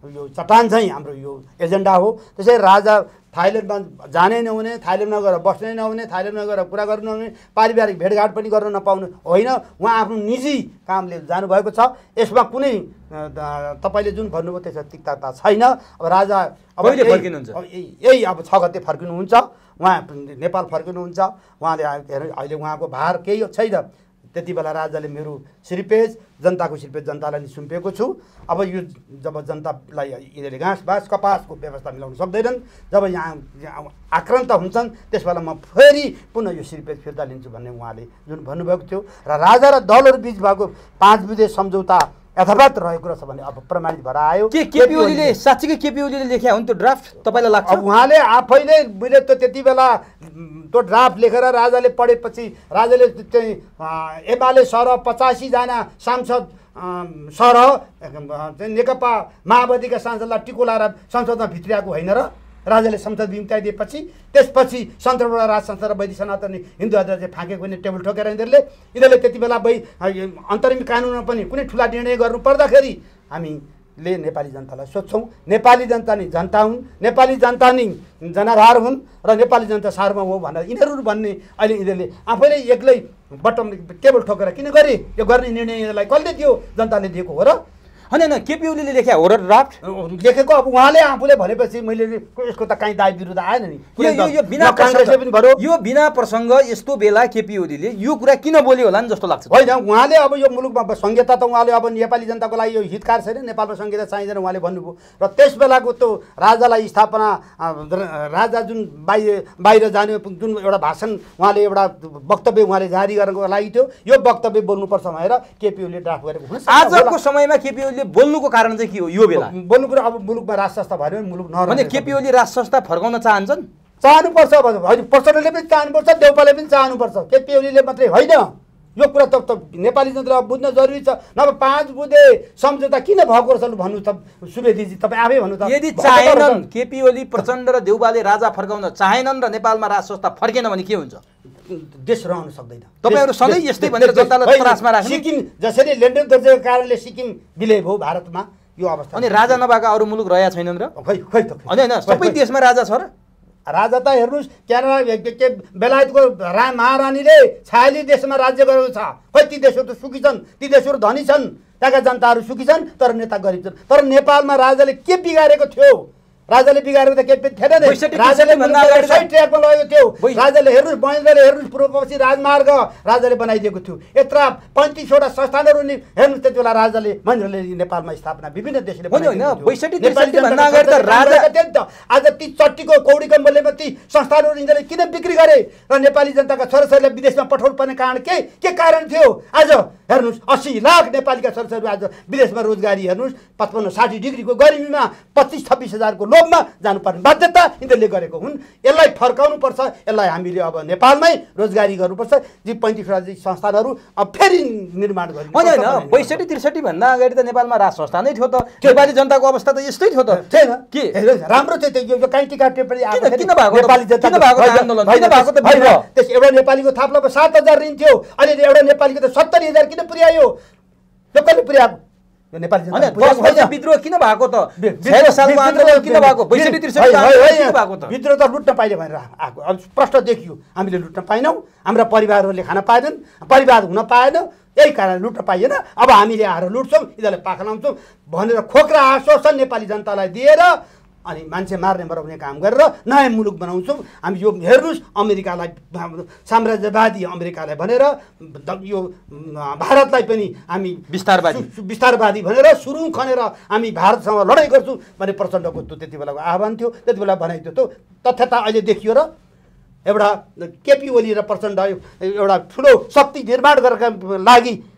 यो चट्टान चाहिँ हाम्रो यो एजेन्डा हो। त्यसै राजा थाइल्यान्डमा जानै नहुने, थाइल्यान्डमा गएर बस्नै नहुने, थाइल्यान्डमा गएर कुरा गर्नु नहुने, पारिवारिक भेटघाट पनि गर्न नपाउनु होइन, उहाँ आफ्नो निजी कामले जानुभएको छ। यसमा कुनै तपाईँले जुन भन्नुभयो त्यसमा तिक्तता छैन। अब राजा अब यही अब 6 गते फर्किनुहुन्छ, उहाँ नेपाल फर्किनुहुन्छ। उहाँले अहिले उहाँको भार केही छैन। त्यति बेला राजाले मेरो सिरपेज जनताको सिरपेज जनतालाई नि सुम्पेको छु। अब यो जब जनतालाई यिनीहरूले घाँस बाँस कपासको व्यवस्था मिलाउन सक्दैनन्, जब यहाँ आक्रान्त हुन्छन्, त्यसबेला म फेरि पुनः यो सिरपेज फिर्ता लिन्छु भन्ने उहाँले जुन भन्नुभएको थियो। र राजा र दलहरू बिच भएको 5 विदेश सम्झौता यथावत रहेको रहेछ भने अब प्रमाणित भएर आयो। के केपी ओलीले साँच्चीकै केपी ओलीले लेख्या हो नि त्यो ड्राफ्ट, तपाईँलाई लाग्छ? अब उहाँले आफैले मैले त त्यति बेला त्यो ड्राफ्ट लेखेर राजाले पढेपछि राजाले चाहिँ एमाले सरह 85 जना सांसद सरह नेकपा माओवादीका सांसदलाई टिको लाएर संसदमा भित्रिएको होइन र राजाले संसद बिम्ताइदिएपछि त्यसपछि सन्तर्फबाट राज संस्था र वैदिक सनातन हिन्दू अधिराज्य फाँकेको नि टेबल ठोकेर यिनीहरूले त्यति बेला अन्तरिम कानुनमा पनि कुनै ठुला निर्णय गर्नु पर्दाखेरि हामीले नेपाली जनतालाई सोध्छौँ। नेपाली जनता नि जनता हुन्, नेपाली जनता नि जनाधार हुन् र नेपाली जनता सार्वभौम हो भनेर यिनीहरू भन्ने अहिले यिनीहरूले आफैले एक्लै बटम टेबल ठोकेर किन गरे? यो गर्ने निर्णय यिनीहरूलाई कसले दियो? जनताले दिएको हो र? होइन, केपी ओलीले लेख्या हो र ड्राफ्ट लेखेको। अब उहाँले आफूले भनेपछि मैले यसको त काहीँ दाय विरुद्ध आएन नि। यो बिना प्रसङ्ग यस्तो बेला केपी ओलीले यो कुरा किन बोल्यो होला नि जस्तो लाग्छ? होइन, उहाँले अब यो मुलुकमा संहिता त उहाँले अब नेपाली जनताको लागि यो हितकार छैन, नेपालमा संहिता चाहिँदैन उहाँले भन्नुभयो। र त्यस बेलाको त्यो राजालाई स्थापना राजा जुन बाहिर जाने जुन एउटा भाषण उहाँले एउटा वक्तव्य उहाँले जारी गर्नको लागि थियो, यो वक्तव्य बोल्नुपर्छ भनेर केपी ओलीले ड्राफ्ट गरेको हुन्छ। आजको समयमा केपी ओलीले बोल्नुको कारण चाहिँ के हो? यो बेला बोल्नु कुरा अब मुलुकमा राज संस्था भयो भने मुलुक नरहने। केपी ओली राज संस्था फर्काउन चाहन्छन्? चाहनुपर्छ, होइन प्रचण्डले पनि चाहनुपर्छ, देउपाले पनि चाहनुपर्छ। केपी ओलीले मात्रै होइन, यो कुरा त नेपाली जनताले बुझ्न जरुरी छ। नभए 5 बुँदे सम्झौता किन भएको रहेछ भन्नु त सुवेदीजी, तपाईँ आफै भन्नु त। यदि चाहेनन् केपी ओली, प्रचण्ड र देउबाले राजा फर्काउन चाहेनन् र नेपालमा राज संस्था फर्केन भने के हुन्छ? देश रहन सक्दैन। तपाईहरु सधैँ यस्तै भनेर जनतालाई त्रासमा राख्नु। सिक्किम जसरी ल्यान्ड दर्जाको कारणले सिक्किम विलय भयो भारतमा, यो अवस्था। अनि राजा नभएका अरू मुलुक रहेका छैनन् र? खै त होइन, सबै देशमा राजा छ र? राजा त हेर्नुहोस्, क्यानाडा बेलायतको महारानीले 46 देशमा राज्य गरेको छ। खै ती देशहरू त सुखी छन्, ती देशहरू धनी छन्, त्यहाँका जनताहरू सुखी छन्, तर नेता गरिब छन्। तर नेपालमा राजाले के बिगारेको थियो? राजाले बिगारेको त केही थिएन नि। राजाले सही ट्र्याकमा लगेको थियो। राजाले हेर्नुहोस्, महेन्द्रले हेर्नुहोस्, पूर्वपश्चिम राजमार्ग राजाले बनाइदिएको थियो। यत्रा 35वटा संस्थानहरू नि हेर्नुहोस् त्यति बेला राजाले महेन्द्रले नेपालमा स्थापना विभिन्न देशले आज ती चट्टीको कौडीको मूल्यमा ती संस्थानहरू यिनीहरूले किन बिक्री गरे र नेपाली जनताका छोराछोरीलाई विदेशमा पठाउनु पर्ने कारण के कारण थियो? आज हेर्नुहोस् 80 लाख नेपालीका छोराछोरी आज विदेशमा रोजगारी हेर्नुहोस्, 55-60 डिग्रीको गर्मीमा 25-26 हजारको लोभमा जानुपर्ने बाध्यता यिनीहरूले गरेको हुन्। यसलाई फर्काउनुपर्छ। यसलाई हामीले अब नेपालमै रोजगारी गर्नुपर्छ। जी 35वटा संस्थानहरू अब फेरि निर्माण गर्नु। होइन 62-63 भन्दा अगाडि त नेपालमा राज संस्था नै थियो त। नेपाली जनताको अवस्था त यस्तै थियो त। छैन के राम्रो चाहिँ त्यो काहीँ टिका टिप्पणी किन भएको नेपाली जनता आन्दोलन किन भएको त विद्रोह? त्यस एउटा नेपालीको थाप्लोमा 7,000 ऋण थियो। अहिले एउटा नेपालीको त 70,000 किन पुर्यायो? यो कसले पुर्याएको? यो नेपाली जनता विद्रोह किन भएको त? 6 सालको आन्दोलन किन भएको? 62-63 किन भएको त? विद्रोह त लुट्न पाइने भनेर आएको। अब प्रश्न देखियो, हामीले लुट्न पाएनौँ, हाम्रा परिवारहरूले खान पाएनन्, परिवार हुन पाएन, यही कारण लुट्न पाइएन। अब हामीले आएर लुट्छौँ, यिनीहरूलाई पाखा लाउँछौँ भनेर खोक्रा आश्वासन नेपाली जनतालाई दिएर अनि मान्छे मार्ने मराउने काम गरेर नयाँ मुलुक बनाउँछौँ हामी। यो हेर्नुहोस्, अमेरिकालाई साम्राज्यवादी अमेरिकालाई भनेर यो भारतलाई पनि हामी विस्तारवादी भनेर सुरुङ खनेर हामी भारतसँग लडाइँ गर्छौँ भने प्रचण्डको त्यति बेलाको आह्वान थियो, त्यति बेला बनाइदियो। त्यो तथ्यता अहिले देखियो र एउटा केपी ओली र प्रचण्ड एउटा ठुलो शक्ति निर्माण गरेका लागि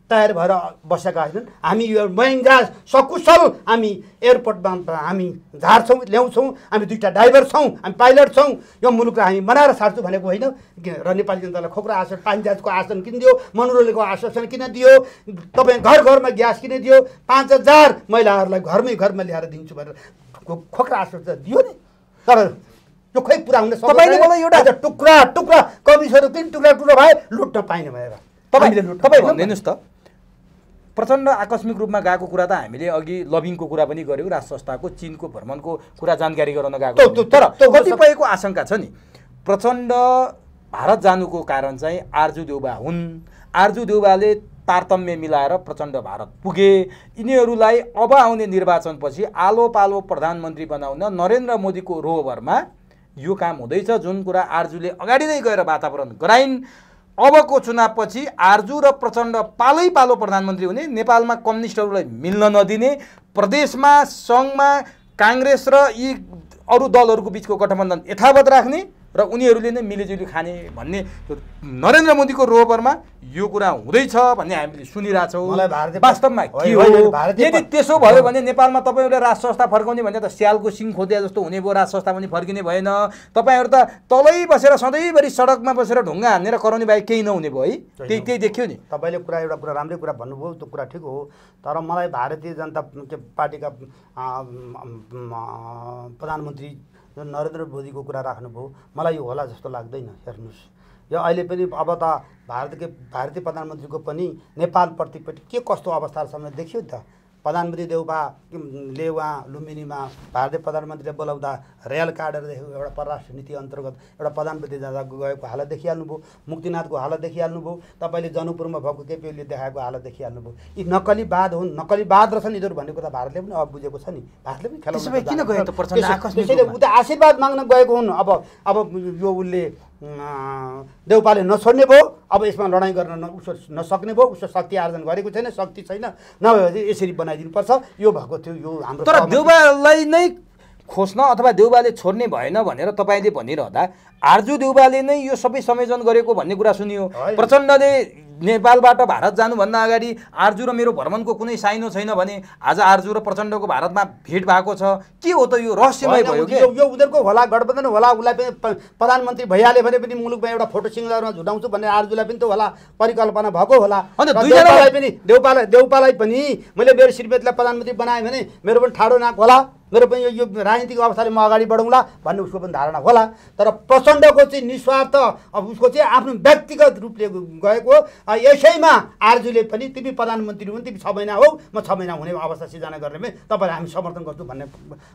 तयार भएर बसेका होइनन्। हामी यो महँगा सकुशल हामी एयरपोर्टमा हामी झार्छौँ, ल्याउँछौँ, हामी 2टा ड्राइभर छौँ, हामी पाइलट छौँ, यो मुलुकलाई हामी बनाएर छाड्छौँ भनेको होइन। र नेपाली जनतालाई खोक्रा आसन, पानीजातको आसन किन दियो, मनोरञ्जनको आश्वासन किन दियो, तपाईँ घर घरमा ग्यास किन दियो, 5,000 महिलाहरूलाई घरमा ल्याएर दिन्छु भनेर खोक्रा आश्वासन दियो नि। तर यो खोइ पुरा हुन सक्दैन। तपाईँले मलाई एउटा टुक्रा कमिसहरू किन टुक्रा भए लुट्न पाइने भनेर तपाईँ भनिदिनुहोस् त। प्रचण्ड आकस्मिक रूपमा गएको कुरा त हामीले अघि लबिङको कुरा पनि गऱ्यौँ, राज संस्थाको चीनको भ्रमणको कुरा जानकारी गराउन गएको। तर कतिपयको आशंका छ नि, प्रचण्ड भारत जानुको कारण चाहिँ आरजु देउबा हुन्। आरजु देउबाले तारतम्य मिलाएर प्रचण्ड भारत पुगे। यिनीहरूलाई अब आउने निर्वाचनपछि आलो पालो प्रधानमन्त्री बनाउन नरेन्द्र मोदीको रोहबरमा यो काम हुँदैछ, जुन कुरा आरजुले अगाडि नै गएर वातावरण गराइन्। अबको चुनावपछि आरजु र प्रचण्ड पालै पालो प्रधानमन्त्री हुने, नेपालमा कम्युनिस्टहरूलाई मिल्न नदिने, प्रदेशमा सङ्घमा काङ्ग्रेस र यी अरू दलहरूको बिचको गठबन्धन यथावत राख्ने र उनीहरूले नै मिलिजुली खाने भन्ने नरेन्द्र मोदीको रोहबरमा यो कुरा हुँदैछ भन्ने हामीले सुनिरहेछौँ। वास्तवमा के हो? यदि त्यसो भयो भने नेपालमा तपाईँहरूले राज संस्था फर्काउने भने त स्यालको सिङ खोद्या जस्तो हुने भयो, राज संस्था पनि फर्किने भएन। तपाईँहरू त तलै बसेर सधैँभरि सडकमा बसेर ढुङ्गा हानेर कराउने बाहेक केही नहुने भयो है। त्यही देखियो नि। तपाईँले एउटा कुरा राम्रै कुरा भन्नुभयो, त्यो कुरा ठिक हो। तर मलाई भारतीय जनता पार्टीका प्रधानमन्त्री नरेन्द्र मोदीको कुरा राख्नुभयो, मलाई यो होला जस्तो लाग्दैन। हेर्नुहोस्, यो अहिले पनि अब त भारतीय प्रधानमन्त्रीको पनि नेपालप्रति के कस्तो अवस्थासम्म देखियो त। प्रधानमन्त्री देउबाले उहाँ लुम्बिनीमा भारतीय प्रधानमन्त्रीले बोलाउँदा रेल काटेर देखेको एउटा परराष्ट्र नीति अन्तर्गत एउटा प्रधानमन्त्री जाँदा गएको हालत देखिहाल्नुभयो, मुक्तिनाथको हालत देखिहाल्नुभयो, तपाईँले जनकपुरमा भएको केपी ओलीले देखाएको हालत देखिहाल्नुभयो। यी नक्कलीवाद हुन्, नक्कलीवाद रहेछन् यिनीहरू भन्ने कुरा भारतले पनि अब बुझेको छ नि। भारतले पनि त्यसैले उता आशीर्वाद माग्न गएको हुन्। अब यो उसले देउपाले नछोड्ने भयो, अब यसमा लडाइँ गर्न नसक्ने भयो, उसको शक्ति आर्जन गरेको छैन, शक्ति छैन, नभए यसरी बनाइदिनुपर्छ। यो भएको थियो यो हाम्रो। तर देउबालाई नै खोज्न अथवा देउबाले छोड्ने भएन भनेर तपाईँले भनिरहँदा आरजु देउबाले नै यो सबै संयोजन गरेको भन्ने कुरा सुनियो। प्रचण्डले नेपालबाट भारत जानुभन्दा अगाडि आरजु र मेरो भ्रमणको कुनै साइनो छैन भने आज आरजु र प्रचण्डको भारतमा भेट भएको छ। के हो त यो? रहस्यमय भयो कि यो उनीहरूको होला, गठबन्धन होला। उसलाई पनि प्रधानमन्त्री भइहाल्यो भने पनि मुलुकमा एउटा फोटो सिङ्गलमा झुटाउँछु भन्ने आरजुलाई पनि त होला, परिकल्पना भएको होला। देउपालाई पनि मैले मेरो श्रीमतीलाई प्रधानमन्त्री बनाएँ भने मेरो पनि ठाडो नाक होला, मेरो पनि यो राजनीतिक अवस्थाले म अगाडि बढौँला भन्ने उसको पनि धारणा होला। तर प्रचण्डको चाहिँ निस्वार्थ, अब उसको चाहिँ आफ्नो व्यक्तिगत रूपले गएको। यसैमा आरजुले पनि तिमी प्रधानमन्त्री हुन्, तिमी 6 महिना हो, म 6 महिना हुने अवस्था सिर्जना गर्ने भने तपाईँलाई हामी समर्थन गर्छौँ भन्ने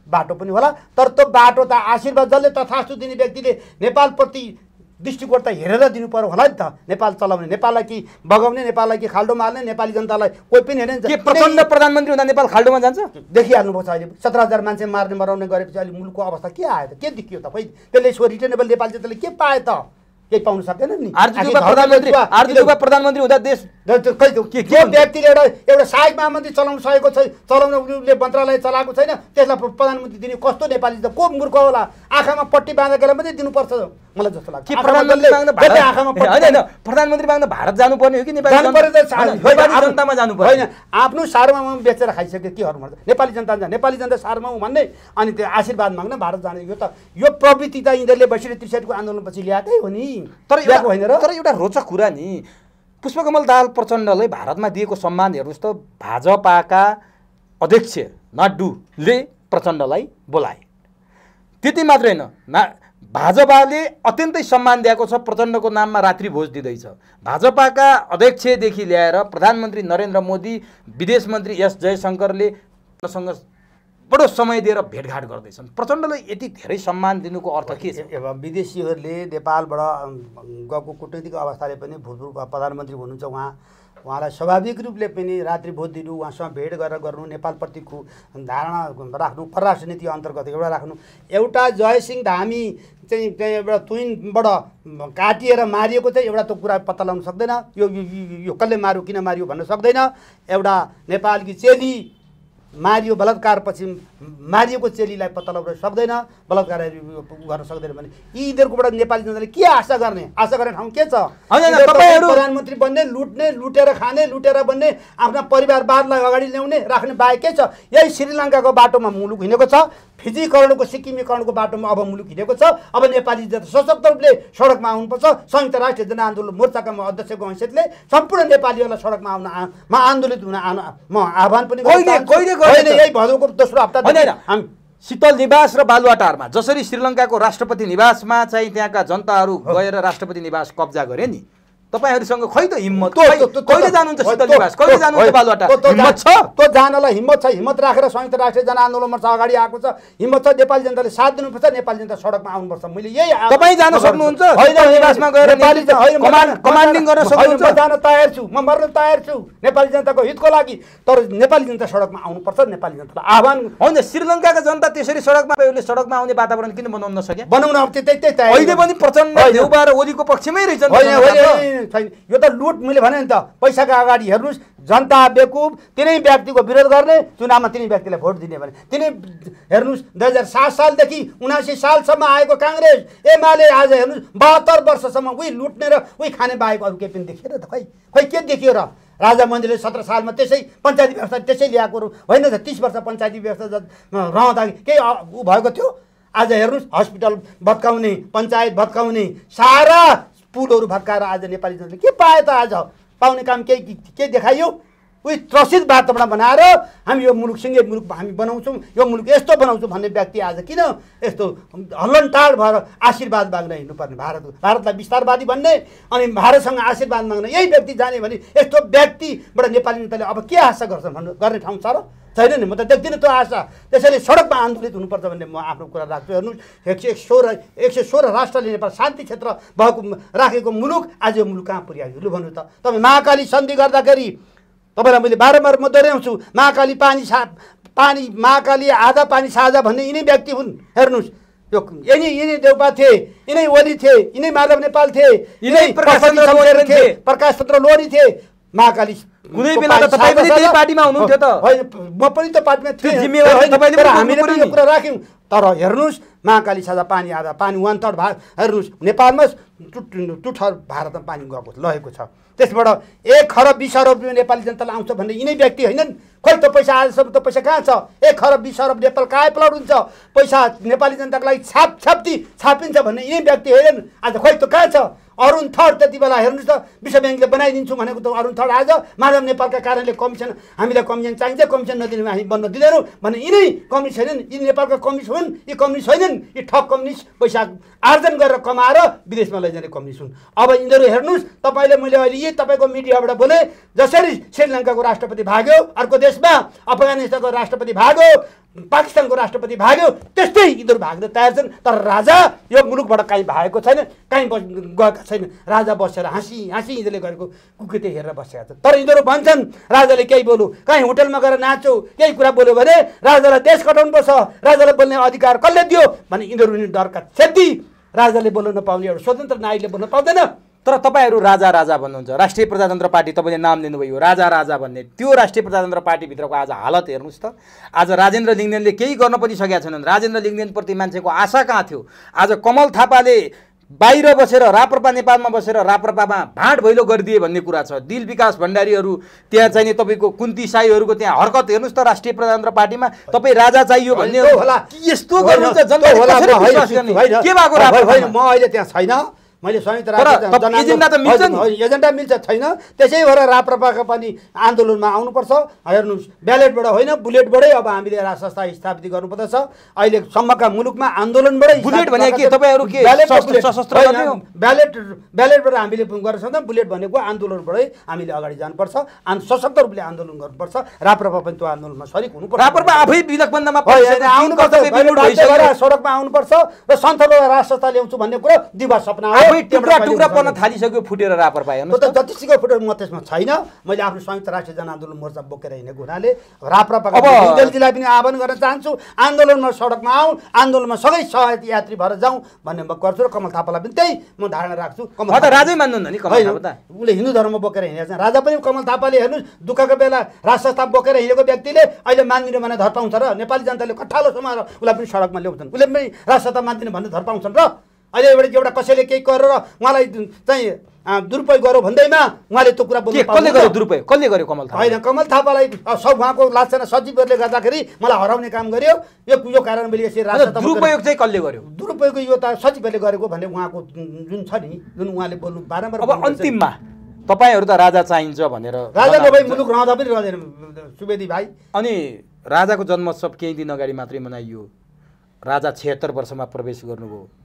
बाटो पनि होला। तर त्यो बाटो त आशीर्वाद जसले तथास्तु दिने व्यक्तिले नेपालप्रति दृष्टिकोण त हेरेर दिनु पर्यो होला नि त। नेपाल चलाउने, नेपाललाई कि बगाउने, नेपाललाई कि खाल्डो मार्ने, नेपाली जनतालाई कोही पनि हेरेन। के प्रचण्ड प्रधानमन्त्री हुँदा नेपाल खाल्डोमा जान्छ? देखिहाल्नुभएको छ अहिले 17,000 मान्छे मार्ने मराउने गरेपछि अहिले मुलुकको अवस्था के आयो त? के देखियो त? खोइ त्यसले यसो रिटर्नेबल नेपाली जनताले के पाए त? केही पाउन सकेन नि। आरजु देउबा प्रधानमन्त्री हुँदा देश खै त्यो व्यक्तिले एउटा सहायक महामन्त्री चलाउन सकेको छैन, चलाउन उसले मन्त्रालय चलाएको छैन, त्यसलाई प्रधानमन्त्री दिने कस्तो नेपाली त को मूर्ख होला? आँखामा पट्टी बाँधेकोलाई मात्रै दिनुपर्छ मलाई जस्तो लाग्छ। प्रधानमन्त्री माग्न भारत जानुपर्ने हो कि नेपाली जनतामा जानु पर्यो? होइन, आफ्नो सार्वभौम बेचेर खाइसक्यो के गर्नु? नेपाली जनता जान्छ, नेपाली जनता सार्वभौम भन्ने अनि त्यो आशीर्वाद माग्न भारत जाने। यो प्रवृत्ति त यिनीहरूले 62-63 आन्दोलनपछि ल्याएकै हो नि, तर एउटा रोचक कुरा नि, पुष्पकमल दाहाल प्रचण्डलाई भारतमा दिएको सम्मान हेर्नुहोस् त, भाजपाका अध्यक्ष नायडूले प्रचण्डलाई बोलाए। त्यति मात्रै होइन, भाजपाले अत्यन्तै सम्मान दिएको छ, प्रचण्डको नाममा रात्रि भोज दिँदैछ। भाजपाका अध्यक्षदेखि ल्याएर प्रधानमन्त्री नरेन्द्र मोदी, विदेश मन्त्री एस जयशङ्करले सँग बडो समय दिएर भेटघाट गर्दैछन्। प्रचण्डलाई यति धेरै सम्मान दिनुको अर्थ के छ? विदेशीहरूले नेपालबाट गएको कूटनीतिक अवस्थाले पनि भूतपूर्व प्रधानमन्त्री हुनुहुन्छ, उहाँलाई स्वाभाविक रूपले पनि रात्रि भोज दिनु, उहाँसँग भेट गरेर गर्नु, नेपालप्रतिको धारणा राख्नु, परराष्ट्र नीति अन्तर्गत एउटा राख्नु। एउटा जयसिंह धामी चाहिँ एउटा तुइनबाट काटिएर मारिएको चाहिँ एउटा त कुरा पत्ता लगाउन सक्दैन, यो कसले मार्यो, किन मार्यो भन्न सक्दैन। एउटा नेपालकी चेली मारियो, बलात्कारपछि मारिएको चेलीलाई पत्ता लगाउन सक्दैन, बलात्कार गर्न सक्दैन भने यिनीहरूकोबाट नेपाली जनताले के आशा गर्ने ठाउँ के छ? प्रधानमन्त्री बन्ने, लुट्ने, लुटेर खाने, लुटेर बन्ने, आफ्ना परिवारवादलाई अगाडि ल्याउने, राख्ने बाहेक के छ? यही श्रीलङ्काको बाटोमा मुलुक हिँडेको छ, फिजीकरणको सिक्किमीकरणको बाटोमा अब मुलुक हिँडेको छ। अब नेपाली जनता सशक्त रूपले सडकमा आउनुपर्छ। संयुक्त राष्ट्र जनआन्दोलन मोर्चाका अध्यक्षको हैसियतले सम्पूर्ण नेपालीहरूलाई सडकमा आन्दोलित हुन म आह्वान पनि यही भदौको दोस्रो हप्ता शीतल निवास र बालुवाटारमा जसरी श्रीलङ्काको राष्ट्रपति निवासमा चाहिँ त्यहाँका जनताहरू गएर राष्ट्रपति निवास कब्जा गरे नि, तपाईहरुसँग खै त हिम्मत? कहिले जानुहुन्छ शीतल निवास, कहिले जानुहुन्छ बालुवाटार? हिम्मत छ? त्यो जानलाई हिम्मत छ, हिम्मत राखेर संयुक्त राष्ट्र जनआन्दोलनमा अगाडि आएको छ, हिम्मत छ। नेपाली जनताले साथ दिनुपर्छ, नेपाली जनता सडकमा आउनुपर्छ। मैले यही तपाई जान सक्नुहुन्छ शीतल निवासमा गएर कमान्डिङ गर्न सक्नुहुन्छ? म जान तयार छु, म मर्न तयार छु नेपाली जनताको हितको लागि, तर नेपाली जनता सडकमा आउनुपर्छ। नेपाली जनतालाई आह्वान होइन, श्रीलङ्काका जनता त्यसरी सडकमा सडकमा आउने वातावरण किन बनाउन नसके? बनाउन अब त्यही अहिले पनि प्रचण्ड देउबा र ओलीको पक्षमै रहेछन्। यो त लुट, मैले भने नि त, पैसाका अगाडि हेर्नुहोस्, जनता बेकुब, तिनै व्यक्तिको विरोध गर्ने, चुनावमा तिनै व्यक्तिलाई भोट दिने भने तिनै हेर्नुहोस्। 2007 सालदेखि 79 सालसम्म आएको काङ्ग्रेस एमाले आज हेर्नुहोस् 72 वर्षसम्म उही लुट्ने र उही खाने बाहेक अरू केही पनि देखिएर त खै के देखियो र? राजा मन्दिरले 17 सालमा त्यसै पञ्चायती व्यवस्था त्यसै ल्याएको होइन त? 30 वर्ष पञ्चायती व्यवस्था रहँदा केही ऊ भएको थियो? आज हेर्नुहोस्, हस्पिटल भत्काउने, पञ्चायत भत्काउने, सारा पुलहरू भत्काएर आज नेपाली जनताले के पाए त? आज पाउने काम केही देखाइयो? उही त्रसित वातावरण बनाएर हामी यो मुलुक सिङ्गे मुलुक हामी बनाउँछौँ, यो मुलुक यस्तो बनाउँछौँ भन्ने व्यक्ति आज किन यस्तो हल्लनटाल भएर आशीर्वाद माग्न हिँड्नुपर्ने? भारतलाई विस्तारवादी भन्ने अनि भारतसँग आशीर्वाद माग्न यही व्यक्ति जाने भने यस्तो व्यक्तिबाट नेपाली जनताले अब के आशा गर्छन् गर्ने ठाउँ छ र? छैन नि, म त देख्दिनँ त्यो आशा। त्यसैले सडकमा आन्दोलित हुनुपर्छ भन्ने म आफ्नो कुरा राख्छु। हेर्नुहोस्, 116 राष्ट्रले नेपाल शान्ति क्षेत्र भएको राखेको मुलुक आज यो मुलुक कहाँ पुर्यायो? लु भन्नु त। तपाईँ महाकाली सन्धि गर्दाखेरि तपाईँलाई मैले बारम्बार म दोहोऱ्याउँछु, महाकाली महाकाली आधा पानी साझा भन्ने यिनै व्यक्ति हुन्। हेर्नुहोस्, यो यिनै देउपा थिए, यिनै ओली थिए, यिनै माधव नेपाल थिए, यिनै प्रकाश चन्द्र लोरी थिए। महाकाली कुनै बेला त तपाई पनि त्यही पार्टीमा हुनुहुन्थ्यो त? होइन, म पनि त पार्टीमा थिएँ, हामीले पनि यो कुरा राख्यौँ। तर हेर्नुहोस्, महाकाली साझा पानी आधा पानी 1/3 भाग हेर्नुहोस्, नेपालमा टुठर भारतमा पानी गएको लगेको छ। त्यसबाट 1 खरब 20 अरब रुपियाँ नेपाली जनतालाई आउँछ भन्ने यिनै व्यक्ति होइनन्? खोइ त पैसा आजसम्म त पैसा कहाँ छ? 1 खरब 20 अरब नेपाल कहाँ प्लट हुन्छ? पैसा नेपाली जनताको लागि छापिन्छ भन्ने यिनै व्यक्ति होइनन्? आज खोइ त कहाँ छ? अरुण थर्ड त्यति बेला हेर्नुहोस् त, विश्व ब्याङ्कले बनाइदिन्छु भनेको त अरुण थर्ड आज माधव नेपालका कारणले कमिसन, हामीलाई कमिसन चाहिन्छ, कमिसन नदिने हामी बन्न दिँदैनौँ भन्ने यिनै कम्युनिस्ट होइनन्? यी नेपालका कम्युनिस्ट हुन्? यी कम्युनिस्ट होइनन्? यी ठग कम्युनिस्ट पैसा आर्जन गरेर कमाएर विदेशमा लैजाने कम्युनिस्ट हुन्। अब यिनीहरू हेर्नुहोस्, तपाईँले मैले अहिले यही तपाईँको मिडियाबाट बोले, जसरी श्रीलङ्काको राष्ट्रपति भाग्यो अर्को देशमा, अफगानिस्तानको राष्ट्रपति भाग्यो, पाकिस्तानको राष्ट्रपति भाग्यो, त्यस्तै यिनीहरू भाग्न तयार छन्। तर राजा यो मुलुकबाट काहीँ भागेको छैन, काहीँ गएका छैन। राजा बसेर हाँसी यिनीहरूले गरेको कुकृत्य हेरेर बसेका छन्। तर यिनीहरू भन्छन् राजाले केही बोल्यो, काहीँ होटलमा गएर नाच्यो, केही कुरा बोल्यो भने राजालाई देश कटाउनुपर्छ, राजालाई बोल्ने अधिकार कसले दियो भने यिनीहरू डरका क्षति। राजाले बोल्न नपाउने एउटा स्वतन्त्र नागरिकले बोल्न पाउँदैन, तर तपाईँहरू राजा राजा भन्नुहुन्छ, राष्ट्रिय प्रजातन्त्र पार्टी तपाईँले नाम लिनुभयो राजा राजा भन्ने, त्यो राष्ट्रिय प्रजातन्त्र पार्टीभित्रको आज हालत हेर्नुहोस् त। आज राजेन्द्र लिङ्गदेनले केही गर्न पनि सकेका छैनन्। राजेन्द्र लिङ्गदेनप्रति मान्छेको आशा कहाँ थियो? आज कमल थापाले बाहिर बसेर राप्रपा नेपालमा बसेर राप्रपामा भाँड भैलो गरिदिए भन्ने कुरा छ। दिल विकास भण्डारीहरू त्यहाँ चाहिने तपाईँको कुन्ती साईहरूको त्यहाँ हरकत हेर्नुहोस् त राष्ट्रिय प्रजातन्त्र पार्टीमा। तपाईँ राजा चाहियो भन्ने यस्तो गर्नुहुन्छ, जनताले कसरी विश्वास गर्ने? के भएको राप्रपामा? म अहिले त्यहाँ छैन, मैले संयुक्त एजेन्डा त मिल्छ नि, एजेन्डा मिल्छ छैन। त्यसै भएर राप्रपाका पनि आन्दोलनमा आउनुपर्छ। हेर्नुहोस्, ब्यालेटबाट होइन बुलेटबाटै अब हामीले राज संस्था स्थापित गर्नुपर्दछ। अहिलेसम्मका मुलुकमा आन्दोलनबाटै बुलेट भने के तपाईँहरू के सशस्त्र गर्ने हो? ब्यालेटबाट हामीले गर्न सक्दैनौँ। बुलेट भनेको आन्दोलनबाटै हामीले अगाडि जानुपर्छ, सशक्त रूपले आन्दोलन गर्नुपर्छ। राप्रपा पनि त्यो आन्दोलनमा सरिक हुनुपर्छ। राप्रपा आफै विलकबन्दमा सडकमा आउनुपर्छ र सन्थलो राज संस्था ल्याउँछु भन्ने कुरो दिवा सपना हो। टुक्रा टुक्रा पर्न थालिसक्यो फुटेर राप्रपा। हेर्नु त जतिसुकै फुटेर म त्यसमा छैन। मैले आफ्नो संयुक्त राष्ट्रिय जनआन्दोलन मोर्चा बोकेर हिँडेको हुनाले राप्रपाका विद्यार्थीलाई पनि आह्वान गर्न चाहन्छु, आन्दोलनमा सडकमा आउँ, आन्दोलनमा सबै सहयात्री यात्री भएर जाउँ भन्ने म गर्छु। र कमल थापालाई पनि त्यही म धारणा राख्छु। कमल थापा राजै मान्नुहुन्न नि? कमल थापा त उसले हिन्दू धर्म बोकेर हिँडेको छ। राजा पनि कमल थापाले हेर्नुहोस्, दुःखको बेला राज संस्था बोकेर हिँडेको व्यक्तिले अहिले मान्दिनँ भने धर पाउँछ र? नेपाली जनताले कठालो समाएर उसलाई पनि सडकमा ल्याउँछन्। उसले पनि राज संस्था मान्दिनँ भन्ने धर पाउँछन् र? अहिले एउटा कसैले केही गरेर उहाँलाई चाहिँ दुरुपयोग गर्यो भन्दैमा उहाँले त्यो कुरा बोल्नु कसले गर्यो? दुरुपयोग कसले गर्यो? कमल थापा होइन, कमल थापालाई सब उहाँको लाग्छ सचिवहरूले गर्दाखेरि मलाई हराउने काम गर्यो। यो कारण मैले यसरी राजसत्ता दुरुपयोग चाहिँ कसले गर्यो? दुरुपयोग यो त सचिवहरूले गरेको भन्ने उहाँको जुन छ नि, जुन उहाँले बोल्नु बारम्बार। अब अन्तिममा तपाईँहरू त राजा चाहिन्छ भनेर, राजा नभई मुलुक रहँदा पनि रहँदैन सुवेदी भाइ। अनि राजाको जन्मोत्सव केही दिन अगाडि मात्रै मनाइयो। राजा 76 वर्षमा प्रवेश गर्नुभयो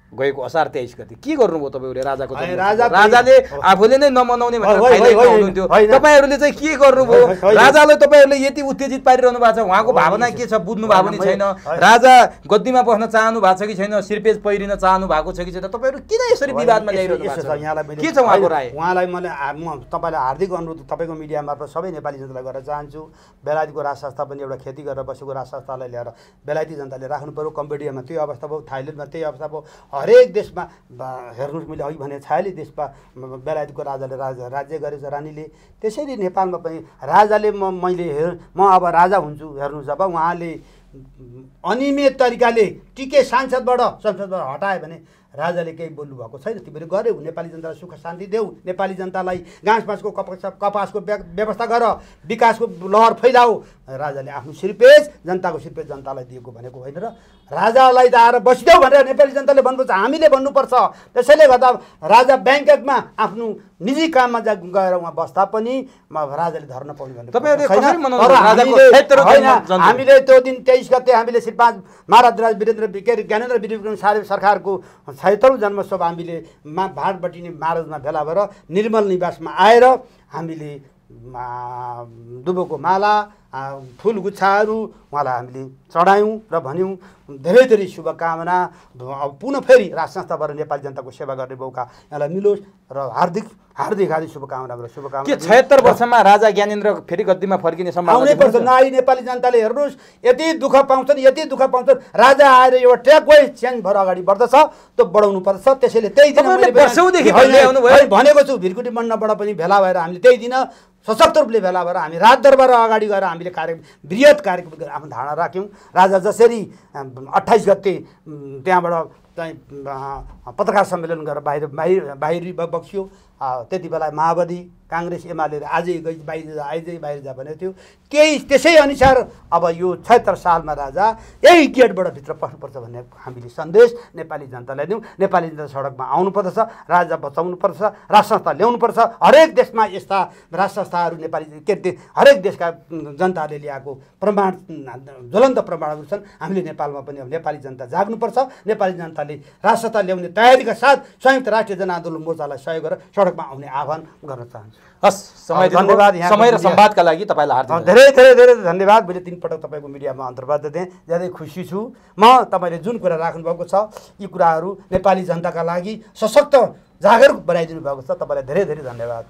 गएको असार 23 गते। के गर्नुभयो तपाईँहरूले राजाको जन्मोत्सव? राजाले आफूले नै नमनाउने भनेर हुनुहुन्थ्यो, तपाईँहरूले चाहिँ के गर्नुभयो? राजालाई तपाईँहरूले यति उत्तेजित पारिरहनु भएको छ, उहाँको भावना के छ बुझ्नु भएको पनि छैन। राजा गद्दीमा बस्न चाहनु भएको छ कि छैन, सिरपेज पहिरिन चाहनु भएको छ कि छैन, तपाईँहरू किन यसरी विवादमा ल्याइरहनु भएको छ? के छ उहाँको राय? उहाँलाई म तपाईँलाई हार्दिक अनुरोध तपाईँको मिडिया मार्फत सबै नेपाली जनतालाई गर्न चाहन्छु। बेलायतको राज संस्था पनि एउटा खेती गरेर बसेको राज संस्थालाई ल्याएर बेलायती जनताले राख्नु पर्यो। कम्बोडियामा त्यही अवस्था भयो, थाइल्यान्डमा त्यही अवस्था भयो। हरेक देशमा हेर्नुहोस्, मैले अघि भने 46 देशमा बेलायतको राजाले राज्य गरेछ रानीले। त्यसैले नेपालमा पनि राजाले म अब राजा हुन्छु। हेर्नुहोस्, जब उहाँले अनियमित तरिकाले टिके संसदबाट हटायो भने राजाले केही बोल्नु भएको छैन। तिमीहरू गर्यौ, नेपाली जनतालाई सुख शान्ति देऊ, नेपाली जनतालाई घाँस बाँसको कपासको व्यवस्था गर, विकासको लहर फैलाऊ। राजाले आफ्नो सिरपेज जनताको सिरपेज जनतालाई दिएको भनेको होइन र राजालाई त आएर बसिदेऊ भनेर नेपाली जनताले भन्नुपर्छ, हामीले भन्नुपर्छ। त्यसैले गर्दा राजा ब्याङ्ककमा आफ्नो निजी काममा गएर उहाँ बस्दा पनि राजाले धर्न पाउने हामीले त्यो दिन 23 गते हामीले श्री 5 महाराज ज्ञानेन्द्र विक्रम सरकारको 76औं जन्मोत्सव हामीले भाट बटिने महाराजमा भेला भएर निर्मल निवासमा आएर हामीले दुबोको माला फुल गुच्छाहरू उहाँलाई हामीले चढायौँ र भन्यौँ धेरै धेरै शुभकामना। पुनः फेरि राज संस्थाबाट नेपाली जनताको सेवा गर्ने मौका यहाँलाई मिलोस् र हार्दिक हार्दिक हार्दिक शुभकामना र शुभकामना। के 76 वर्षमा राजा ज्ञानेन्द्र फेरि गद्दीमा फर्किने सम्भावना आउनै पर्छ? नाइ नेपाली जनताले हेर्नुहोस्, यति दुःख पाउँछन्, यति दुःख पाउँछन्। राजा आएर एउटा ट्र्याक वाइज चेन्ज भएर अगाडि बढ्दछ, त्यो बढाउनु पर्छ। त्यसैले त्यही दिन भनेको छु, भिरकुटी मण्डपबाट पनि भेला भएर हामीले त्यही दिन सशक्त रूपले भेला भएर हामी राज दरबार अगाडि गएर हामीले बृहत कार्यक्रम आफ्नो धारणा राख्यौँ। राजा जसरी 28 गते त्यहाँबाट चाहिँ पत्रकार सम्मेलन गरेर बाहिर बक्सियो, त्यति बेला माओवादी काङ्ग्रेस एमाले आजै गई बाहिर जा भनेको थियो। केही त्यसै अनुसार अब यो 76 सालमा राजा यही गेटबाट भित्र पस्नुपर्छ भन्ने हामीले सन्देश नेपाली जनतालाई दिउँ। नेपाली जनता सडकमा आउनुपर्छ, राजा बचाउनुपर्छ, राज संस्था ल्याउनुपर्छ। हरेक देशमा यस्ता राज संस्थाहरू नेपाली हरेक देशका जनताले ल्याएको प्रमाण ज्वलन्त प्रमाणहरू छन्। हामीले नेपालमा पनि अब नेपाली जनता जाग्नुपर्छ। नेपाली जनताले राज संस्था ल्याउने तयारीका साथ संयुक्त राष्ट्रिय जनआन्दोलन मोर्चालाई सहयोग गरेर सडकमा आउने आह्वान गर्न चाहन्छु। हस्, धन्यवाद समय र संवादका लागि तपाईँलाई हार्दिक धेरै धेरै धेरै धन्यवाद। मैले 3 पटक तपाईँको मिडियामा अन्तर्वार्ता दिएँ, ज्यादै खुसी छु म। तपाईँले जुन कुरा राख्नुभएको छ यी कुराहरू नेपाली जनताका लागि सशक्त जागरुक बनाइदिनु भएको छ। तपाईँलाई धेरै धेरै धन्यवाद।